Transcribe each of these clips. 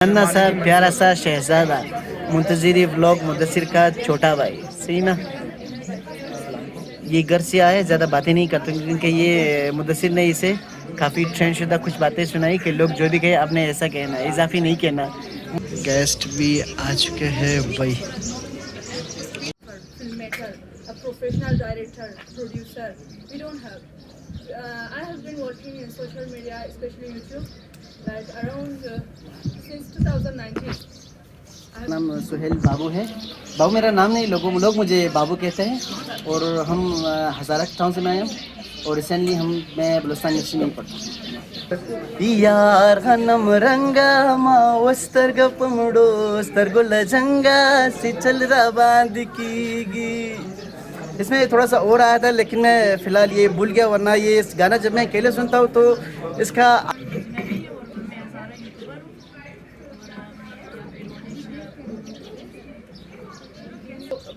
नन्ना सा प्यारा सा शहजादा मुंतजिरी व्लॉग मुदस्सिर का छोटा भाई। सही ना। ये घर से आए, ज़्यादा बातें नहीं करते क्योंकि ये मुदस्सिर ने इसे काफ़ी ट्रेंड शुदा कुछ बातें सुनाई कि लोग जो भी कहे आपने ऐसा कहना, इजाफी नहीं कहना। गेस्ट भी आ चुके हैं भाई। Filmmaker, a professional director, producer. We don't have. I have been working in social media, especially YouTube, like around since 2019. नाम सुहेल बाबू है। बाबू मेरा नाम नहीं, लोग मुझे बाबू कहते हैं। और हम हज़ारत टाउन से आए हैं और रिसेंटली मैं बलुस्तान यूनिवर्सिटी में पढ़ता हूँ। यार हनम रंगा मावस्तर गपमडो स्तर जंगा से चल रहा बांध की। इसमें थोड़ा सा और आया था लेकिन मैं फ़िलहाल ये भूल गया, वरना ये इस गाना जब मैं अकेले सुनता हूँ तो इसका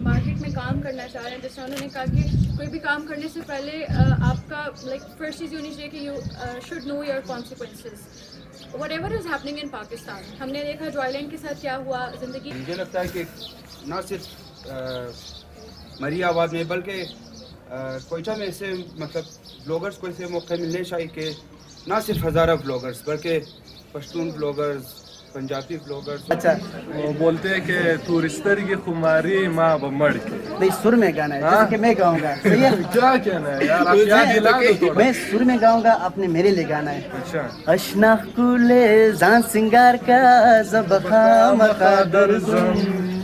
मार्केट में काम करना चाह रहे हैं, जैसे उन्होंने कहा कि कोई भी काम करने से पहले आपका लाइक फर्स्ट चीज़ होनी चाहिए कि you should know your consequences what ever is happening in Pakistan. हमने देखा जो आइलैंड के साथ क्या हुआ ज़िंदगी। मुझे लगता है कि ना सिर्फ मरीआबाद में बल्कि कोयटा में ऐसे मतलब ब्लॉगर्स को ऐसे मौके मिलने चाहिए कि ना सिर्फ हज़ारा ब्लॉगर्स बल्कि पश्तून ब्लॉगर्स, पंजाबी ब्लॉगर्स। अच्छा वो बोलते हैं कि तू रिश्ते की खुमारी माँ बमड़ के नहीं, सुर में गाना है जैसे कि मैं गाऊंगा। सही है। क्या कहना है यार, आप क्या दिला दो थोड़ा। मैं सुर में गाऊंगा, आपने मेरे लिए गाना है। अच्छा अशना कुले जान सिंगार का जबखा मकादर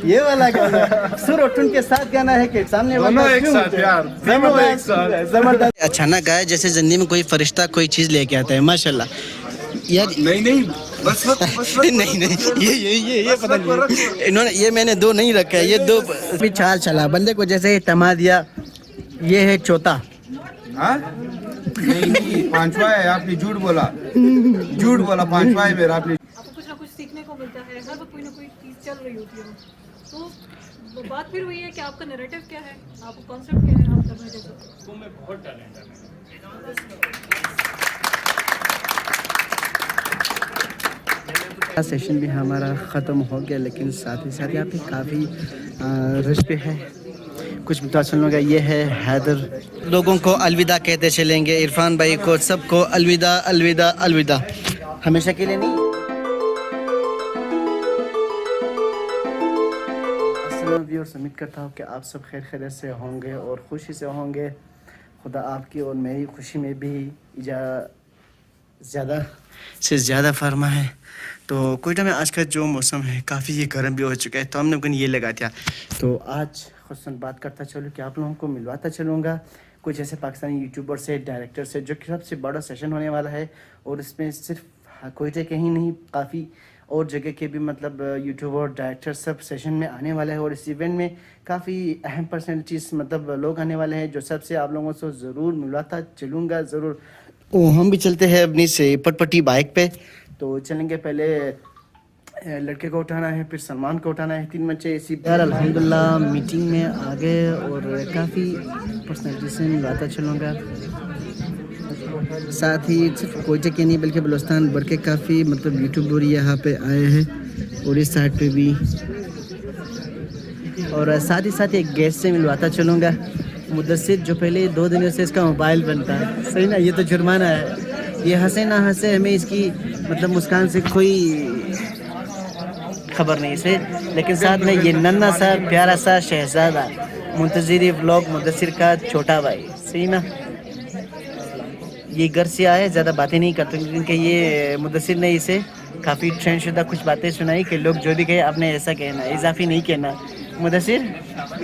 ये वाला गाना सुर और टुन के साथ गाना है कि सामने वाला दोनों एक साथ यार, तीनों एक साथ। जबरदस्त। अचानक गाया जैसे जिंदगी में कोई फरिश्ता कोई चीज लेके आता है, माशाल्लाह यार। नहीं बस नहीं ये पता नहीं इन्होंने, ये मैंने दो नहीं रखा है, ये दो भी चाल चला बंदे को जैसे थमा दिया। ये है चौथा। हाँ नहीं पांचवा है, आपने झूठ बोला पांचवा है मेरा। आपने आपको कुछ ना कुछ सीखने को मिलता है, हर वक्त कोई ना कोई चीज़ चल रही होती है। तो बात फिर वही है कि आपका नैरेटिव क्या है, आपका कॉन्सेप्ट क्या है, आप करना चाहते हैं। सेशन भी हमारा ख़त्म हो गया, लेकिन साथ ही साथ यहाँ पे काफ़ी रश पे है। कुछ मुतासर लोग, ये है हैदर। लोगों को अलविदा कहते चलेंगे, इरफान भाई को सबको अलविदा अलविदा अलविदा, हमेशा के लिए नहीं। अस्सलाम व्यूअर्स, उम्मीद करता हूँ कि आप सब खैर खैरियत से होंगे और खुशी से होंगे। खुदा आपकी और मेरी खुशी में भी ज़्यादा से ज़्यादा फरमा है। तो कोयटा में आज का जो मौसम है काफ़ी ये गर्म भी हो चुका है, तो हमने उनको ये लगा दिया। तो आज खुसन बात करता चलूँ कि आप लोगों को मिलवाता चलूँगा कुछ ऐसे पाकिस्तानी यूट्यूबर से, डायरेक्टर से, जो कि सबसे बड़ा सेशन होने वाला है। और इसमें सिर्फ कोयटे के ही नहीं, काफ़ी और जगह के भी मतलब यूट्यूबर, डायरेक्टर सब सेशन में आने वाले हैं। और इस इवेंट में काफ़ी अहम पर्सनैलिटीज़ मतलब लोग आने वाले हैं, जो सबसे आप लोगों से ज़रूर मिलवाता चलूँगा ज़रूर। हम भी चलते हैं अपनी से पटपटी बाइक पे। तो चलेंगे, पहले लड़के को उठाना है, फिर सलमान को उठाना है, 3 बच्चे इसी यार। अल्हम्दुलिल्लाह मीटिंग में आ गए और काफ़ी पर्सनैलिटी से मिलवाता चलूँगा। साथ ही सिर्फ कोयटे के नहीं बल्कि बलुस्तान भर के काफ़ी मतलब यूट्यूबर यहाँ पे आए हैं और इस साइड पे भी। और साथ ही साथ एक गेस्ट से मिलवाता चलूँगा, मुदस्सिर, जो पहले 2 दिनों से इसका मोबाइल बनता है। सही ना, ये तो जुर्माना है। ये हंसे ना हंसे हमें इसकी मतलब मुस्कान से कोई खबर नहीं इसे, लेकिन साथ में ये नन्ना सा प्यारा सा शहजादा मुंतजिरी व्लॉग मुदस्सिर का छोटा भाई। सही ना। ये घर से आए, ज़्यादा बातें नहीं करते क्योंकि ये मुदस्सिर ने इसे काफ़ी ट्रेंड शुदा कुछ बातें सुनाई कि लोग जो भी कहे आपने ऐसा कहना, इजाफी नहीं कहना। मुदस्सिर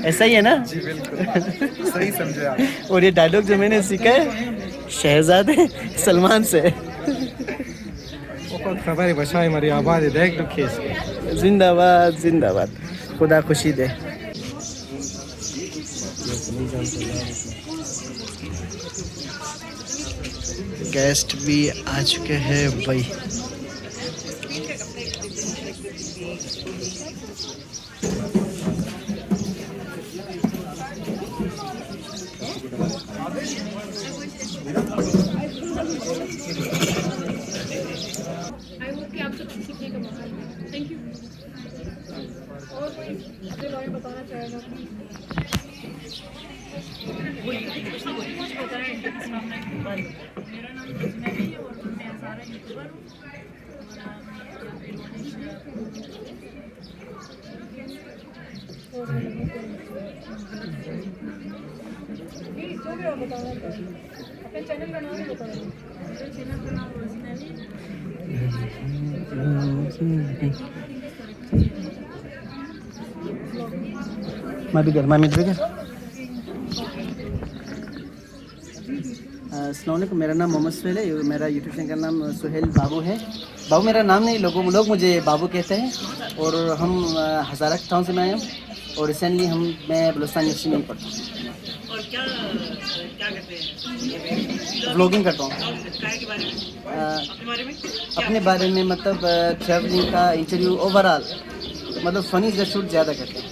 ऐसा ही है ना? जी बिल्कुल सही समझे आप। और ये डायलॉग जो मैंने सीखा है शहजादे सलमान से। खबर बचाए मरी आबाद देख दो खेस। जिंदाबाद जिंदाबाद, खुदा खुशी दे। गेस्ट भी आ चुके हैं भाई। आई होप कि आप सब सीखने का मौका मिले। Thank you. और कोई अपने बारे में बताना चाहेगा? कुछ बताएं इनके सामने। मेरा नाम रोजमेरी है और मैं सारा यूट्यूबर हूँ प्लीज जो भी आप बताना चाहें, अपने चैनल का नाम ही बताएं। मेरे चैनल का नाम रोजमेरी मैं अस्सलाम वालेकुम, मेरा नाम मोहम्मद सुहेल है। मेरा यूट्यूब चैनल का नाम सुहेल बाबू है। बाबू मेरा नाम नहीं, लोग मुझे बाबू कहते हैं। और हम हज़ारा टाउन से मैं आया हूँ और रिसेंटली मैं बलूचिस्तान यूनिवर्सिटी में ही पढ़ता हूँ। और क्या करते हैं? व्लॉगिंग करता हूँ। काय के बारे में? अपने बारे में? अपने बारे में मतलब ट्रैवलिंग का, इंटरव्यू, ओवरऑल मतलब फनी का शूट ज़्यादा करते हैं।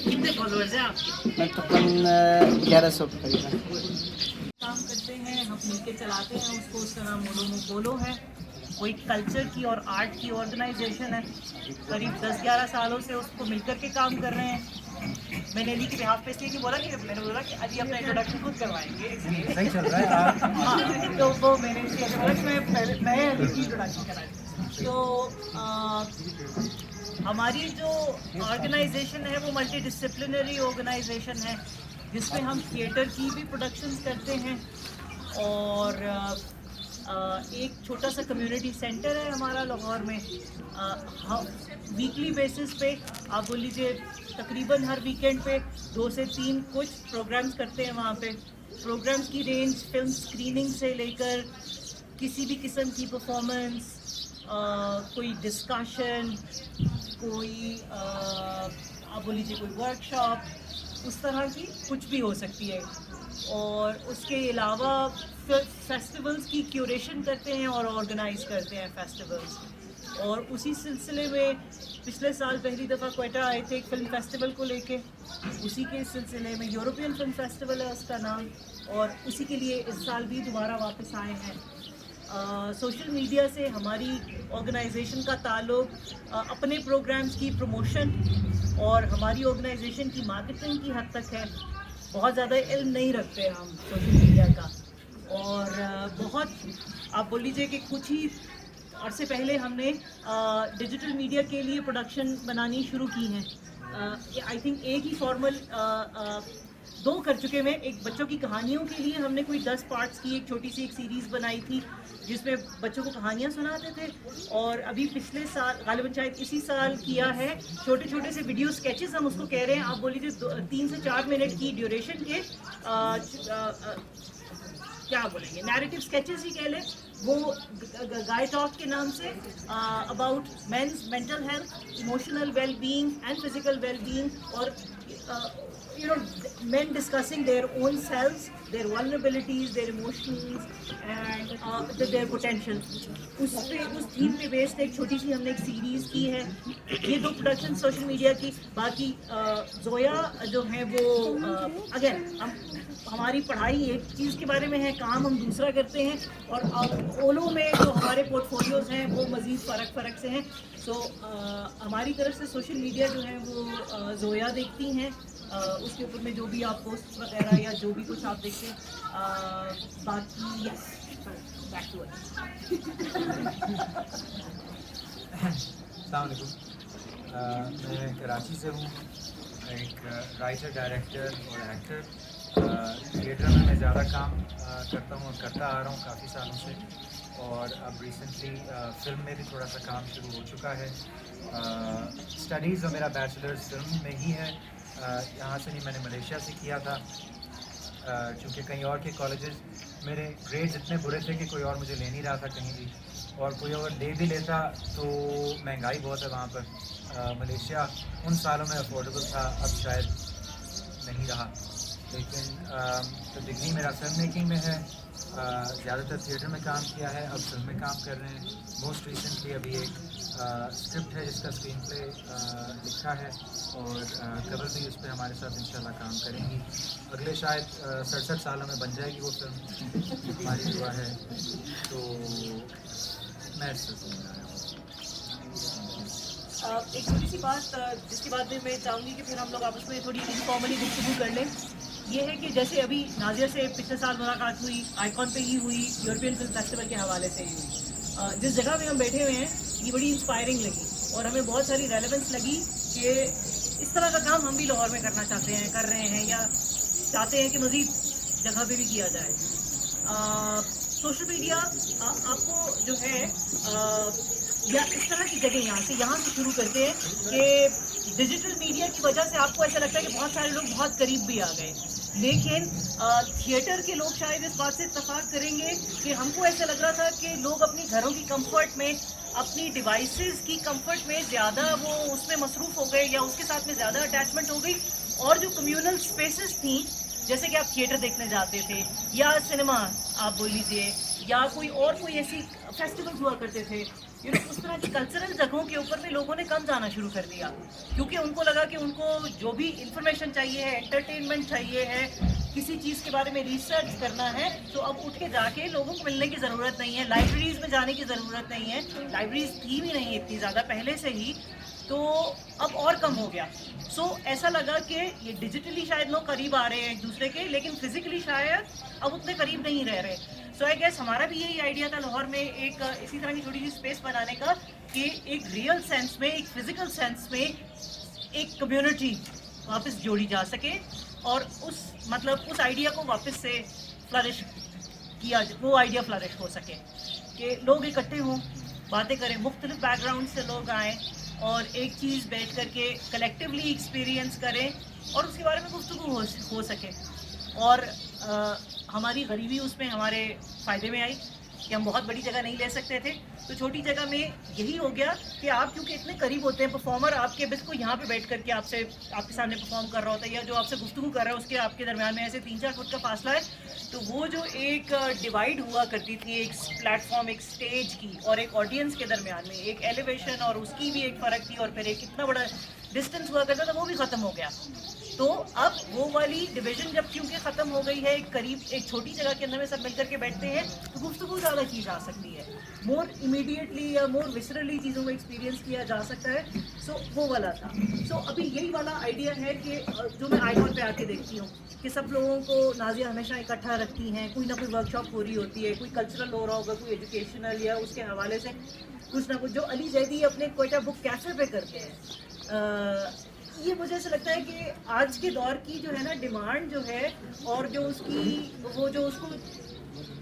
कितने फॉलोअर्स हैं आपके? मैं तकरीबन 1100 करीब है। काम करते हैं, हम मिलकर चलाते हैं उसको, उसका नाम मोलो है। कोई कल्चर की और आर्ट की ऑर्गेनाइजेशन है। करीब 10-11 सालों से उसको मिलकर के काम कर रहे हैं। मैंने अली के बिहाफ पे इसलिए नहीं बोला कि मैंने बोला कि अली अपना इंट्रोडक्शन खुद करवाएंगे, इसलिए सही चल रहा है। हाँ, तो वो मैंने इसलिए बोला कि मैं अली की इंट्रोडक्शन कराई। तो हमारी जो ऑर्गेनाइजेशन है वो मल्टी डिसिप्लिनरी ऑर्गेनाइजेशन है, जिसमें हम थिएटर की भी प्रोडक्शंस करते हैं और एक छोटा सा कम्युनिटी सेंटर है हमारा लाहौर में। वीकली बेसिस पे आप बोल लीजिए तकरीबन हर वीकेंड पे 2 से 3 कुछ प्रोग्राम्स करते हैं वहाँ पे। प्रोग्राम्स की रेंज फिल्म स्क्रीनिंग से लेकर किसी भी किस्म की परफॉर्मेंस, कोई डिस्कशन, कोई आप बोल लीजिए कोई वर्कशॉप, उस तरह की कुछ भी हो सकती है। और उसके अलावा फेस्टिवल्स की क्यूरेशन करते हैं और ऑर्गेनाइज करते हैं फेस्टिवल्स। और उसी सिलसिले में पिछले साल पहली दफ़ा क्वेटा आए थे एक फ़िल्म फेस्टिवल को लेके। उसी के सिलसिले में यूरोपियन फिल्म फेस्टिवल है उसका नाम, और उसी के लिए इस साल भी दोबारा वापस आए हैं। सोशल मीडिया से हमारी ऑर्गेनाइजेशन का ताल्लुक अपने प्रोग्राम्स की प्रमोशन और हमारी ऑर्गेनाइजेशन की मार्केटिंग की हद तक है। बहुत ज़्यादा इल्म नहीं रखते हम सोशल मीडिया का, और बहुत आप बोल लीजिए कि कुछ ही अरसे पहले हमने डिजिटल मीडिया के लिए प्रोडक्शन बनानी शुरू की हैं। आई थिंक एक ही फॉर्मल 2 कर चुके हैं। एक बच्चों की कहानियों के लिए हमने कोई 10 पार्ट्स की एक छोटी सी एक सीरीज़ बनाई थी जिसमें बच्चों को कहानियाँ सुनाते थे। और अभी पिछले साल गालिबन शायद इसी साल किया है छोटे छोटे से वीडियो स्केचेस, हम उसको कह रहे हैं, आप बोल लीजिए 3 से 4 मिनट की ड्यूरेशन के क्या बोलेंगे, नैरेटिव स्केचेस ही कह लें। वो गाय टॉक के नाम से about men's mental health, emotional well-being and physical well-being, और men discussing their own selves, their vulnerabilities, their emotions and their potential. उस थीम पे बेस्ड एक छोटी सी हमने एक सीरीज़ की है। ये 2 प्रोडक्शन सोशल मीडिया की। बाकी जोया जो है वो अगेन हमारी पढ़ाई एक चीज़ के बारे में है, काम हम दूसरा करते हैं, और ओलो में जो हमारे पोर्टफोलियोज़ हैं वो मज़ीद फ़र्क से हैं। सो हमारी तरफ से सोशल मीडिया जो है वो जोया देखती हैं, उसके ऊपर में जो भी आप पोस्ट वगैरह या जो भी कुछ आप देखते हैं। बाकी यस, बैक टू अस्सलाम वालेकुम। मैं कराची से हूँ, एक राइटर, डायरेक्टर और एक्टर। थिएटर में मैं ज़्यादा काम करता हूँ और करता आ रहा हूँ काफ़ी सालों से, और अब रिसेंटली फ़िल्म में भी थोड़ा सा काम शुरू हो चुका है। स्टडीज़ और मेरा बैचलर्स फिल्म में ही है। यहाँ से नहीं, मैंने मलेशिया से किया था, क्योंकि कहीं और के कॉलेजेस मेरे ग्रेड्स इतने बुरे थे कि कोई और मुझे ले नहीं रहा था कहीं भी, और कोई अगर ले भी लेता तो महंगाई बहुत है वहाँ पर। मलेशिया उन सालों में अफोर्डेबल था, अब शायद नहीं रहा। लेकिन तो डिग्री मेरा फिल्म मेकिंग में है, ज़्यादातर थिएटर में काम किया है, अब फिल्म में काम कर रहे हैं। मोस्ट रिसेंटली अभी एक स्क्रिप्ट है जिसका स्क्रीन प्ले लिखा है, और कबर भी उस पर हमारे साथ इंशाल्लाह काम करेंगी। अगले शायद 67 सालों में बन जाएगी वो फिल्म, हमारी दुआ है। तो मैं इससे सुन रहा हूँ। एक छोटी सी बात जिसके बाद में मैं चाहूँगी कि फिर हम लोग आपस में थोड़ी इनफॉर्मली गुफ्तगू कर लें, ये है कि जैसे अभी नाजिया से पिछले साल मुलाकात हुई, आइकॉन पे ही हुई, यूरोपियन फिल्म फेस्टिवल के हवाले से ही हुई। जिस जगह पे हम बैठे हुए हैं ये बड़ी इंस्पायरिंग लगी और हमें बहुत सारी रेलेवेंस लगी कि इस तरह का काम हम भी लाहौर में करना चाहते हैं, कर रहे हैं या चाहते हैं कि मज़ीद जगह पे भी किया जाए। सोशल मीडिया आपको जो है या इस तरह की जगह यहाँ से शुरू करते हैं कि डिजिटल मीडिया की वजह से आपको ऐसा लगता है कि बहुत सारे लोग बहुत करीब भी आ गए, लेकिन थिएटर के लोग शायद इस बात से इत्तफाक करेंगे कि हमको ऐसा लग रहा था कि लोग अपनी घरों की कंफर्ट में, अपनी डिवाइसेस की कंफर्ट में ज़्यादा वो उसमें मसरूफ़ हो गए या उसके साथ में ज़्यादा अटैचमेंट हो गई, और जो कम्युनल स्पेसेस थी जैसे कि आप थिएटर देखने जाते थे या सिनेमा आप बोल लीजिए या कोई ऐसी फेस्टिवल्स हुआ करते थे, उस तरह की कल्चरल जगहों के ऊपर भी लोगों ने कम जाना शुरू कर दिया, क्योंकि उनको लगा कि उनको जो भी इंफॉर्मेशन चाहिए है, एंटरटेनमेंट चाहिए है, किसी चीज़ के बारे में रिसर्च करना है, तो अब उठ के जाके लोगों को मिलने की ज़रूरत नहीं है, लाइब्रेरीज़ में जाने की ज़रूरत नहीं है। लाइब्रेरीज थी भी नहीं इतनी ज़्यादा पहले से ही, तो अब और कम हो गया। सो ऐसा लगा कि ये डिजिटली शायद लोग करीब आ रहे हैं एक दूसरे के, लेकिन फिजिकली शायद अब उतने करीब नहीं रह रहे। सो आई गेस हमारा भी यही आइडिया था लाहौर में एक इसी तरह की छोटी सी स्पेस बनाने का कि एक रियल सेंस में, एक फिजिकल सेंस में एक कम्युनिटी वापस जोड़ी जा सके और उस आइडिया को वापस से फ्लरिश किया, वो आइडिया फ्लरिश हो सके कि लोग इकट्ठे हों, बातें करें, मुख्तलिफ बैकग्राउंड से लोग आएँ और एक चीज़ बैठ करके कलेक्टिवली एक्सपीरियंस करें और उसके बारे में गुफ्तगू हो सके। और हमारी गरीबी उसमें हमारे फ़ायदे में आई कि हम बहुत बड़ी जगह नहीं ले सकते थे, तो छोटी जगह में यही हो गया कि आप क्योंकि इतने करीब होते हैं, परफॉर्मर आपके बिल्कुल यहाँ पे बैठ करके आपके सामने परफॉर्म कर रहा होता है या जो आपसे गुफ्तगू कर रहा है उसके आपके दरमियान में ऐसे 3-4 फुट का फासला है, तो वो जो एक डिवाइड हुआ करती थी एक प्लेटफॉर्म, एक स्टेज की और एक ऑडियंस के दरमियान में एक एलिवेशन और उसकी भी एक फ़र्क थी और फिर एक इतना बड़ा डिस्टेंस हुआ करता था, वो भी ख़त्म हो गया। तो अब वो वाली डिवीजन जब क्योंकि ख़त्म हो गई है, एक छोटी जगह के अंदर में सब मिलकर के बैठते हैं, तो गुफ्तगू ज़्यादा की जा सकती है, मोर इमीडिएटली या मोर विसरली चीज़ों को एक्सपीरियंस किया जा सकता है। सो वो वाला था। सो अभी यही वाला आइडिया है कि जो मैं आइकॉन पे आके देखती हूँ कि सब लोगों को नाजिया हमेशा इकट्ठा रखती हैं, कोई ना कोई वर्कशॉप हो रही होती है, कोई कल्चरल हो रहा होगा, कोई एजुकेशनल या उसके हवाले से कुछ ना कुछ, जो अली जैदी अपने कोयटा बुक कैफे पे करते हैं। ये मुझे ऐसा लगता है कि आज के दौर की जो है ना डिमांड जो है और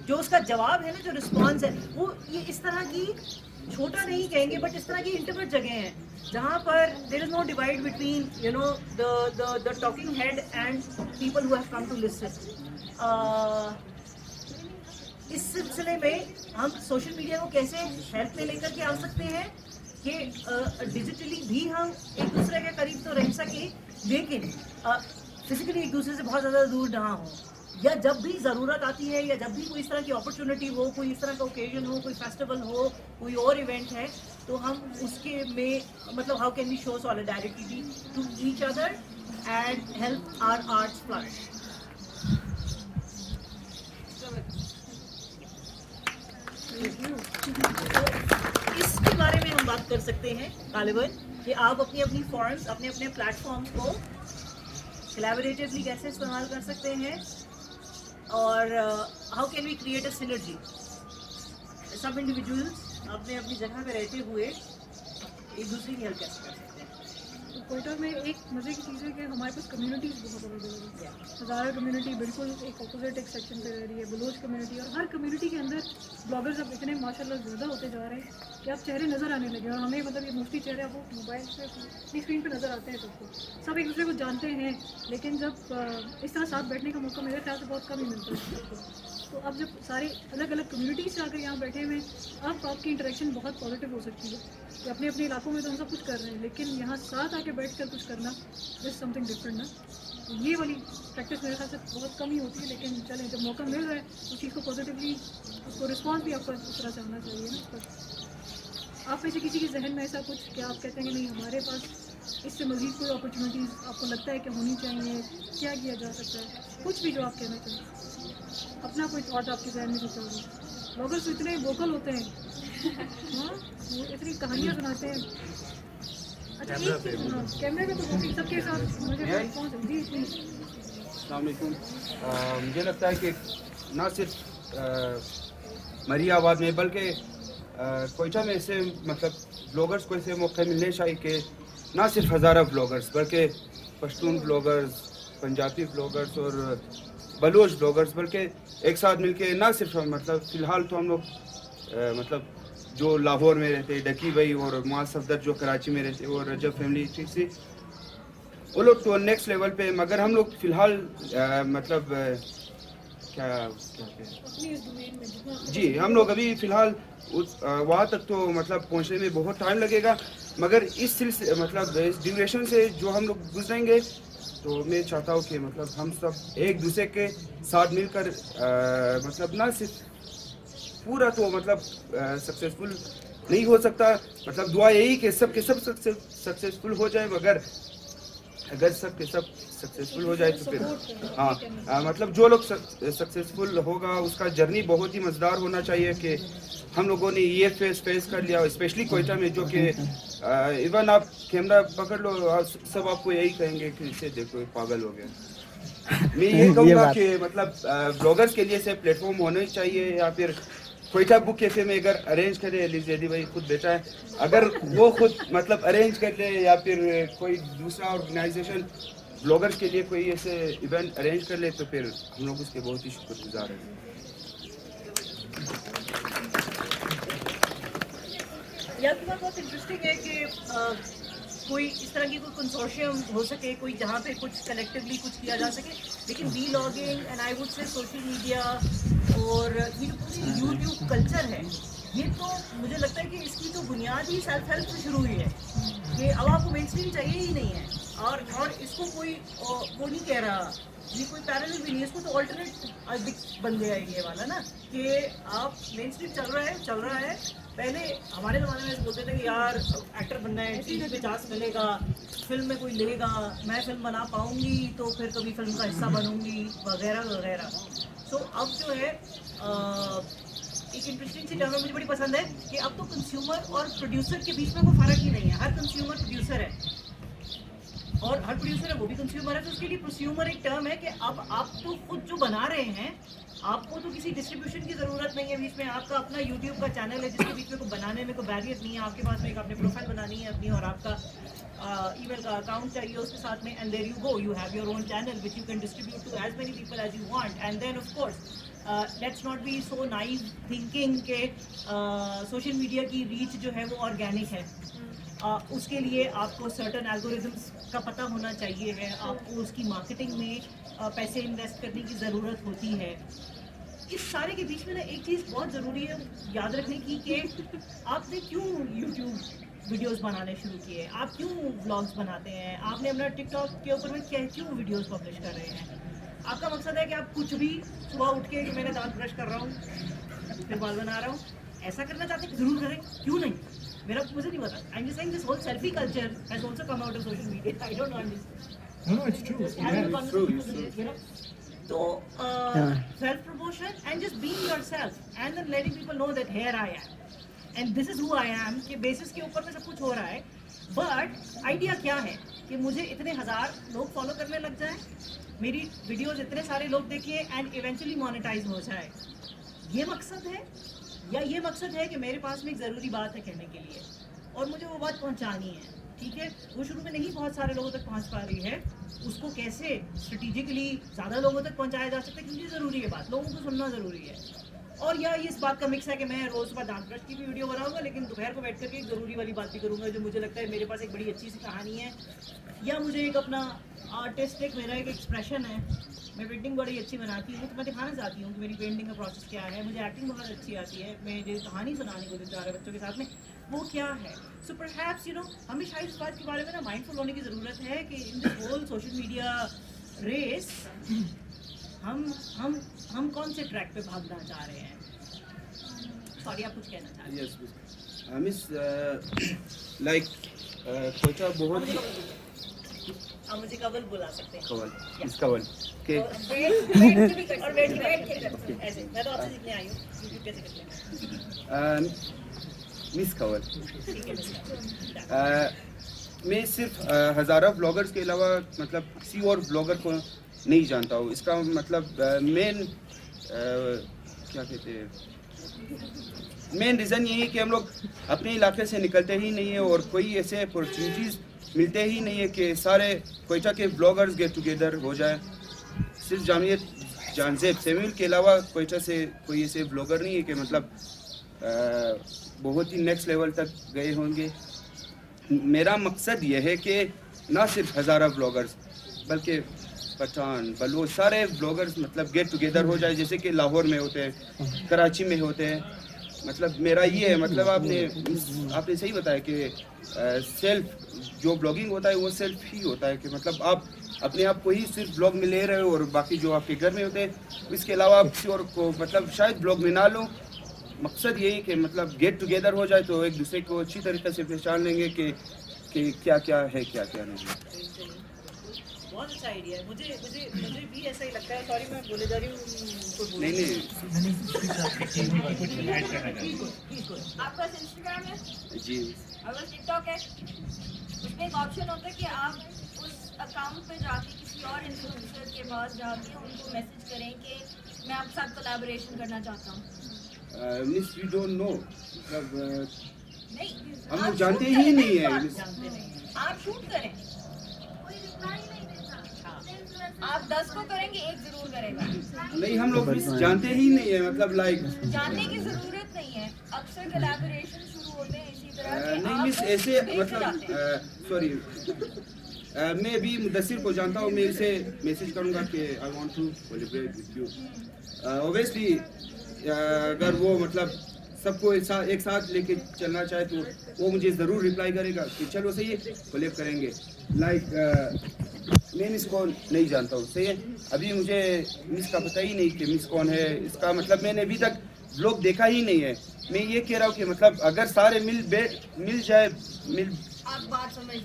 जो उसका जवाब है ना, जो रिस्पॉन्स है, वो ये इस तरह की, छोटा नहीं कहेंगे बट इस तरह की इंटीमेट जगह हैं जहाँ पर there is no divide between the talking head and people who have come to listen. इस सिलसिले में हम सोशल मीडिया को कैसे हेल्प में लेकर के आ सकते हैं कि डिजिटली भी हम एक दूसरे के करीब तो रह सकें, लेकिन फिजिकली एक दूसरे से बहुत ज़्यादा दूर ना हो, या जब भी ज़रूरत आती है या जब भी कोई इस तरह की अपॉर्चुनिटी हो, कोई इस तरह का ओकेजन हो, कोई फेस्टिवल हो, कोई और इवेंट है, तो हम उसके में मतलब how can we show solidarity to each other and help our arts flourish. इसके बारे में हम बात कर सकते हैं गालिबन कि आप अपनी अपनी फॉर्म्स, अपने अपने प्लेटफॉर्म्स को कोलैबोरेटिवली कैसे इस्तेमाल कर सकते हैं और how can we create a synergy. सब इंडिविजुअल्स अपने अपनी जगह पे रहते हुए एक दूसरे की हेल्प कैसे कर सकते हैं। तो कोयटा में एक मज़े की चीज़ है कि हमारे पास कम्युनिटीज़ बहुत अवेलेबल है। हज़ारा कम्युनिटी बिल्कुल एक अपोजिट एक सेक्शन पे रह रही है, बलोच कम्युनिटी, और हर कम्युनिटी के अंदर ब्लॉगर्स अब इतने माशाल्लाह ज़्यादा होते जा रहे हैं कि आप चेहरे नज़र आने लगे, और हमें मतलब ये मोस्टली चेहरे आपको मोबाइल से अपनी स्क्रीन पर नज़र आते हैं। सबको सब एक दूसरे को जानते हैं, लेकिन जब इस तरह साथ बैठने का मौका मेरे ख्याल से बहुत कम ही मिलता है सबको। तो अब जब सारे अलग अलग कम्युनिटीज़ से आकर यहाँ बैठे हुए, अब आपकी इंटरेक्शन बहुत पॉजिटिव हो सकती है कि अपने अपने इलाकों में तो हम सब कुछ कर रहे हैं, लेकिन यहाँ साथ आके बैठ कर कुछ करना इज समथिंग डिफरेंट ना। तो ये वाली प्रैक्टिस मेरे ख्याल से बहुत कम ही होती है, लेकिन चलें, जब मौका मिल रहा है उस चीज़ को पॉजिटिवली, उसको रिस्पॉन्स भी आपको उस तरह से आना चाहिए ना। पर आप में से किसी के जहन में ऐसा कुछ क्या आप कहते हैं कि नहीं हमारे पास इससे मज़ीद कोई अपॉर्चुनिटीज़ आपको लगता है कि होनी चाहिए, क्या किया जा सकता है, कुछ भी जो आप कहना चाहें, अपना कोई थॉट आपके जहन में जो चल रही है। ब्लॉगर्स इतने वोकल होते हैं, हाँ, वो इतनी कहानियाँ सुनाते हैं। कैमरा पे कैमरे में तो वो भी सबके साथ मुझे Yeah. पहुंच जी प्लीज। अस्सलाम वालेकुम। मुझे लगता है कि ना सिर्फ मरियाबाद में बल्कि कोयटा में ऐसे मतलब ब्लॉगर्स को ऐसे मौके मिलने चाहिए कि ना सिर्फ हज़ारा ब्लॉगर्स बल्कि पश्तून ब्लॉगर्स, पंजाबी ब्लॉगर्स और बलूच ब्लॉगर्स बल्कि एक साथ मिलके ना सिर्फ मतलब फ़िलहाल तो हम लोग मतलब जो लाहौर में रहते डकी भाई और मुआज़ सफदर जो कराची में रहते और रजब फैमिली ठीक सी वो लोग तो नेक्स्ट लेवल पे मगर हम लोग फ़िलहाल मतलब क्या अपनी इस डोमेन में जितना जी हम लोग अभी फ़िलहाल वहाँ तक तो मतलब पहुँचने में बहुत टाइम लगेगा मगर इस सिलसिले मतलब इस ड्यूरेशन से जो हम लोग गुजरेंगे तो मैं चाहता हूँ कि मतलब हम सब एक दूसरे के साथ मिलकर मतलब ना सिर्फ पूरा तो मतलब सक्सेसफुल नहीं हो सकता मतलब दुआ यही कि सब के सब सक्सेसफुल हो जाए मगर अगर सब के सब सक्सेसफुल हो जाए तो फिर हाँ मतलब जो लोग सक्सेसफुल होगा उसका जर्नी बहुत ही मज़ेदार होना चाहिए कि हम लोगों ने ये फेस कर लिया स्पेशली कोयटा में जो कि इवन आप कैमरा पकड़ लो सब आपको यही कहेंगे कि इसे देखो ये पागल हो गया। मैं ये कहूँगा कि मतलब ब्लॉगर्स के लिए से प्लेटफॉर्म होने चाहिए या फिर कोयटा बुक कैफे में अगर अरेंज करे एलिजेडी भाई खुद बेटा है अगर वो खुद मतलब अरेंज कर ले या फिर कोई दूसरा ऑर्गेनाइजेशन ब्लॉगर्स के लिए कोई ऐसे इवेंट अरेंज कर ले तो फिर हम लोग उसके बहुत ही शुक्रगुजार हैं। या तो बात बहुत इंटरेस्टिंग है कि कोई इस तरह की कोई कंसोर्शियम हो सके कोई जहाँ पे कुछ कलेक्टिवली कुछ किया जा सके लेकिन vlogging and I would say social media और ये जो पूरी यूट्यूब कल्चर है ये तो मुझे लगता है कि इसकी तो बुनियाद ही सेल्फ हेल्प से शुरू हुई है कि अब आपको मेन स्ट्रीम चाहिए ही नहीं है और इसको कोई वो नहीं कह रहा ये कोई पैरेलल भी नहीं है इसको तो ऑल्टरनेट बन गया है ये वाला ना कि आप मेन स्ट्रीम चल रहा है पहले हमारे ज़माने में बोलते थे कि यार एक्टर बनना है चीज़ पे चांस मिलेगा फिल्म में कोई लेगा मैं फिल्म बना पाऊँगी तो फिर कभी फिल्म का हिस्सा बनूँगी वगैरह वगैरह। तो अब जो है एक इंटरेस्टिंग सी टर्म मुझे बड़ी पसंद है कि अब तो कंज्यूमर और प्रोड्यूसर के बीच में कोई फ़र्क ही नहीं है हर कंज्यूमर प्रोड्यूसर है और हर प्रोड्यूसर है वो भी कंज्यूमर है तो उसके लिए प्रोस्यूमर एक टर्म है कि अब आप तो खुद जो बना रहे हैं आपको तो किसी डिस्ट्रीब्यूशन की ज़रूरत नहीं है बीच में आपका अपना यूट्यूब का चैनल है जिसके बीच में कोई बनाने में कोई बैरियर नहीं है आपके पास में एक अपने प्रोफाइल बनानी है अपनी और आपका ईमेल का अकाउंट चाहिए उसके साथ में and there you go you have your own channel which you can distribute to as many people as you want and then of course let's not be so naive thinking के social media की reach जो है वो organic है उसके लिए आपको certain algorithms का पता होना चाहिए है आपको उसकी मार्केटिंग में पैसे इन्वेस्ट करने की ज़रूरत होती है। इस सारे के बीच में ना एक चीज़ बहुत ज़रूरी है याद रखने की कि आपने क्यों यूट्यूब वीडियोस बनाने शुरू किए आप क्यों व्लॉग्स बनाते हैं आपने अपना टिकटॉक के ऊपर में क्यों वीडियोस पब्लिश कर रहे हैं आपका मकसद है कि आप कुछ भी सुबह उठ के कि मैंने दांत ब्रश कर रहा हूँ फिर बाल बना रहा हूँ ऐसा करना चाहते हैं ज़रूर करें क्यों नहीं मेरा मुझे नहीं पता I am just saying this whole selfie culture has also come out of social media I don't no understand No, it's true. you know so self promotion and just being yourself and then letting people know that here I am and this is who I am के basis के ऊपर में सब कुछ हो रहा है but idea क्या है कि मुझे इतने हजार लोग फॉलो करने लग जाएं मेरी वीडियोस इतने सारे लोग देखिए एंड इवेंचुअली मोनेटाइज हो जाए ये मकसद है या ये मकसद है कि मेरे पास में एक ज़रूरी बात है कहने के लिए और मुझे वो बात पहुंचानी है ठीक है वो शुरू में नहीं बहुत सारे लोगों तक पहुंच पा रही है उसको कैसे स्ट्रेटेजिकली ज़्यादा लोगों तक पहुंचाया जा सकता है क्योंकि ज़रूरी है बात लोगों को सुनना ज़रूरी है और या इस बात का मिक्स है कि मैं रोज़ सुबह दांत ब्रश की भी वीडियो बनाऊंगा लेकिन दोपहर को बैठ करके एक ज़रूरी वाली बात भी करूँगा जो मुझे लगता है मेरे पास एक बड़ी अच्छी सी कहानी है या मुझे एक अपना आर्टिस्टिक मेरा एक एक्सप्रेशन है मैं पेंटिंग बड़ी अच्छी बनाती हूँ तो मैं दिखाना चाहती हूँ कि मेरी पेंटिंग का प्रोसेस क्या है मुझे एक्टिंग बहुत अच्छी आती है मैं जो कहानी सुनाने को चाह रहे बच्चों के साथ में वो क्या है सो परहैप्स यू नो हमें शायद इस बात के बारे में ना माइंडफुल होने की ज़रूरत है कि in this whole social media race हम कौन से ट्रैक पे भागना चाह रहे हैं सॉरी आप कुछ कहना चाह रहे हैं Yes, miss, like कोयटा बहुत आप मुझे कवल बुला सकते हैं कवल इस कवल के और वेट के ऐसे मैं तो आपसे सीखने आई हूँ यूट्यूब कैसे करते हैं मिस कवल ठीक है मैं सिर्फ हज़ारा व्लॉगर्स के अलावा मतलब किसी और व्लॉगर को नहीं जानता हूँ। इसका मतलब मेन क्या कहते हैं, मेन रीज़न यही है कि हम लोग अपने इलाके से निकलते ही नहीं है और कोई ऐसे अपॉर्चुनिटीज़ मिलते ही नहीं है कि सारे कोयटा के व्लॉगर्स गेट टुगेदर हो जाए। सिर्फ जामियत जानजेब सेमिल के अलावा कोयटा से कोई ऐसे व्लॉगर नहीं है कि मतलब बहुत ही नेक्स्ट लेवल तक गए होंगे। मेरा मकसद यह है कि ना सिर्फ हज़ारा व्लॉगर्स बल्कि पठान बलूच सारे व्लॉगर्स मतलब गेट टुगेदर हो जाए, जैसे कि लाहौर में होते हैं, कराची में होते हैं। मतलब मेरा ये है, मतलब आपने सही बताया कि सेल्फ जो ब्लॉगिंग होता है वो सेल्फ ही होता है कि मतलब आप अपने आप को ही सिर्फ ब्लॉग में ले रहे हो और बाकी जो आपके घर में होते हैं इसके अलावा आप किसी और को मतलब शायद ब्लॉग में ना लो। मकसद यही कि मतलब गेट टुगेदर हो जाए तो एक दूसरे को अच्छी तरीके से पहचान लेंगे कि क्या क्या है क्या क्या नहीं। बहुत अच्छा आइडिया है। मुझे मुझे मुझे भी ऐसा ही लगता है। सॉरी मैं बोले जा रही हूँ, कुछ बोल नहीं आपका इंस्टाग्राम है जी, और टिकटॉक है, उसमें एक ऑप्शन होता है कि आप उस अकाउंट पे जाके किसी और इन्फ्लुएंसर के पास जाके उनको मैसेज करें कि मैं आपके साथ कोलैबोरेशन करना चाहता हूँ। मिस वी डोंट नो, मतलब नहीं, हम आप लोग जानते shoot ही करें, नहीं है। जानते नहीं। आप शूट करें, कोई रिप्लाई नहीं देता। आप 10 को करेंगे, एक जरूर करेगा। नहीं, हम लोग मिस जानते ही नहीं है, मतलब लाइक जानने की जरूरत नहीं है। अक्सर कोलैबोरेशन शुरू होते हैं इसी तरह के। नहीं आप मिस बस ऐसे देखते जाते हैं। मतलब सॉरी, मैं भी मुदस्सिर को जानता हूँ, मैं इसे मैसेज करूँगा कि I want to collaborate with you. Obviously अगर वो मतलब सबको एक साथ लेके चलना चाहे तो वो मुझे ज़रूर रिप्लाई करेगा कि चलो सही है कोलैब करेंगे। लाइक मैं मिस को नहीं जानता हूँ, सही है। अभी मुझे मिस का पता ही नहीं कि मिस कौन है। इसका मतलब मैंने अभी तक व्लॉग देखा ही नहीं है। मैं ये कह रहा हूँ कि मतलब अगर सारे मिल जाए आप बात समझ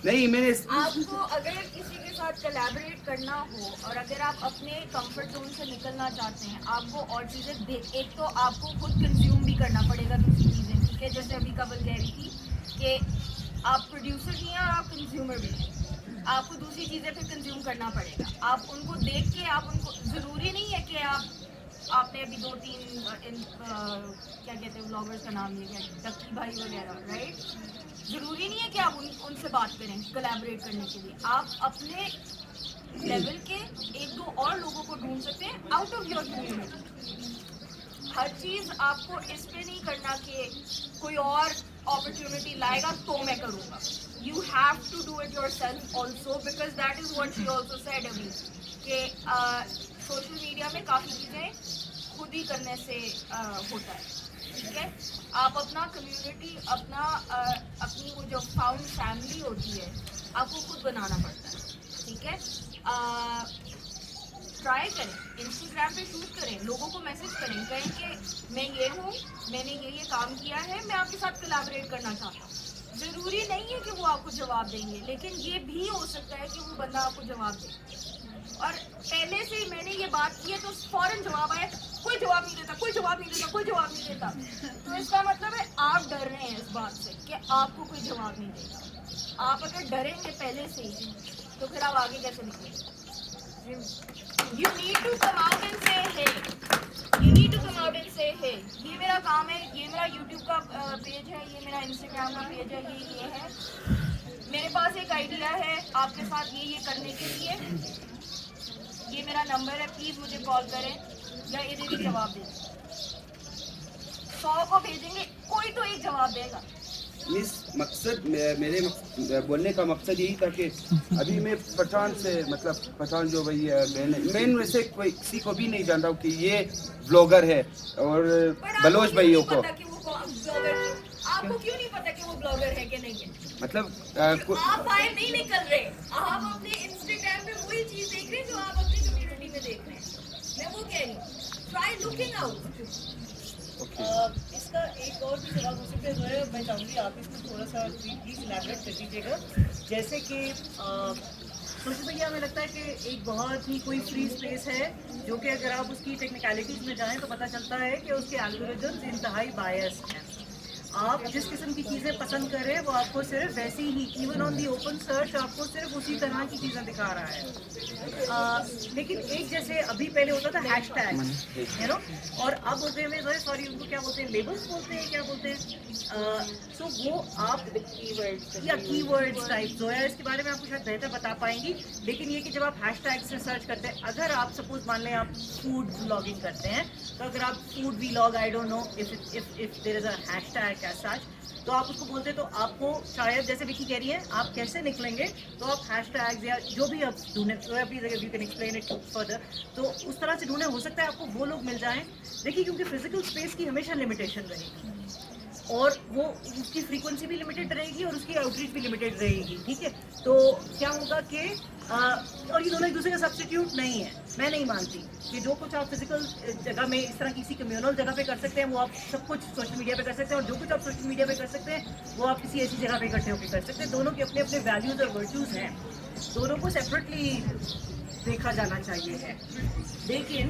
नहीं, मैंने आपको अगर किसी के साथ कोलैबोरेट करना हो और अगर आप अपने कंफर्ट जोन से निकलना चाहते हैं, आपको और चीज़ें एक तो आपको खुद कंज्यूम भी करना पड़ेगा दूसरी चीज़ें, ठीक है। जैसे अभी कबल कह रही थी कि आप प्रोड्यूसर भी हैं और आप कंज्यूमर भी हैं, आपको दूसरी चीज़ें फिर कंज्यूम करना पड़ेगा। आप उनको देख के आप उनको, ज़रूरी नहीं है कि आपने अभी 2-3 क्या कहते हैं व्लॉगर्स का नाम लिया है, टक्की भाई वगैरह, राइट। ज़रूरी नहीं है कि आप उनसे बात करें कोलैबोरेट करने के लिए। आप अपने लेवल के 1-2 और लोगों को ढूंढ सकते हैं आउट ऑफ योर कम्युनिटी। हर चीज़ आपको इस पे नहीं करना कि कोई और अपॉर्चुनिटी लाएगा तो मैं करूँगा। You have to do it yourself also, because that is what she also said अभी कि सोशल मीडिया में काफ़ी चीज़ें खुद ही करने से होता है, ठीक है। आप अपना कम्युनिटी, अपनी वो जो फाउंड फैमिली होती है आपको खुद बनाना पड़ता है, ठीक है। ट्राई करें, इंस्टाग्राम पे शूट करें, लोगों को मैसेज करें, कहें कि मैं ये हूँ, मैंने ये काम किया है, मैं आपके साथ कोलैबोरेट करना चाहता हूँ। ज़रूरी नहीं है कि वो आपको जवाब देंगे, लेकिन ये भी हो सकता है कि वो बंदा आपको जवाब दे। और पहले से ही मैंने ये बात की है तो फ़ौरन जवाब आया, कोई जवाब नहीं देता, कोई जवाब नहीं देता, कोई जवाब नहीं देता। तो इसका मतलब है आप डर रहे हैं इस बात से कि आपको कोई जवाब नहीं देगा। आप अगर डरेंगे पहले से ही तो फिर आप आगे कैसे निकलेंगे। You need to come out and say hey. You need to come out and say hey. ये मेरा काम है, ये मेरा YouTube का पेज है, ये मेरा Instagram का पेज है, ये है। मेरे पास एक आइडिया है आपके साथ ये करने के लिए। ये मेरा नंबर है, प्लीज़ मुझे कॉल करें या इधर ही जवाब दें। 100 को भेजेंगे, कोई तो एक जवाब देगा। मिस मकसद मेरे बोलने का मकसद यही था कि अभी मैं पठान से मतलब पठान जो भाई मैं वैसे कोई किसी को भी नहीं जानता हूँ कि ये ब्लॉगर है और बलोच भाइयों को। आपको क्यों नहीं पता कि वो ब्लॉगर है कि नहीं है? मतलब आप बाहर नहीं निकल रहे, आप अपने इंस्टाग्राम पे वही चीज देख रहे हैं जो आप अपनी कम्युनिटी में देख रहे हैं। मैं वो कह रही हूँ, ट्राई लुकिंग आउट। इसका एक और भी सवाल हो सकता है, मैं चाहूँगी आप इसको थोड़ा सा प्लीज इलैबोरेट कर दीजिएगा। जैसे कि सोशल मीडिया में लगता है कि एक बहुत ही कोई फ्री स्पेस है जो कि अगर आप उसकी टेक्निकलिटीज़ में जाएं तो पता चलता है कि उसके एल्गोरिथम्स इंतहाई बायस्ड हैं। आप जिस किस्म की चीज़ें पसंद कर रहे हैं वो आपको सिर्फ वैसी ही, even on the open search आपको सिर्फ उसी तरह की चीज़ें दिखा रहा है। लेकिन एक जैसे अभी पहले होता था हैशटैग, यू नो, और अब होते हैं सॉरी उनको क्या बोलते हैं, लेबल्स बोलते हैं, क्या बोलते हैं, सो वो आप या कीवर्ड्स टाइप जो है, इसके बारे में आपको शायद बेहतर बता पाएंगी। लेकिन ये कि जब आप हैशटैग से सर्च करते हैं, अगर आप सपोज मान लें आप फूड व्लॉगिंग करते हैं, तो अगर आप food vlog, I don't know if there is a hashtag as such, तो आप उसको बोलते हैं, तो आपको शायद जैसे विकी कह रही है, आप कैसे निकलेंगे, तो आप हैशटैग्स या जो भी आप ढूंढें, you can explain it further, तो उस तरह से ढूंढें, हो सकता है आपको वो लोग मिल जाएं। देखिए क्योंकि फिजिकल स्पेस की हमेशा लिमिटेशन रहेगी, और वो उसकी फ्रीक्वेंसी भी लिमिटेड रहेगी और उसकी आउटरीच भी लिमिटेड रहेगी, ठीक है। तो क्या होगा कि और ये दोनों एक दूसरे का सब्स्टिट्यूट नहीं है। मैं नहीं मानती कि जो कुछ आप फिजिकल जगह में इस तरह किसी कम्युनल जगह पे कर सकते हैं, वो आप सब कुछ सोशल मीडिया पे कर सकते हैं, और जो कुछ आप सोशल मीडिया पे कर सकते हैं वो आप किसी ऐसी जगह पे इकट्ठे होकर कर सकते हैं। दोनों के अपने अपने वैल्यूज़ और वर्च्यूज़ हैं, दोनों को सेपरेटली देखा जाना चाहिए है। लेकिन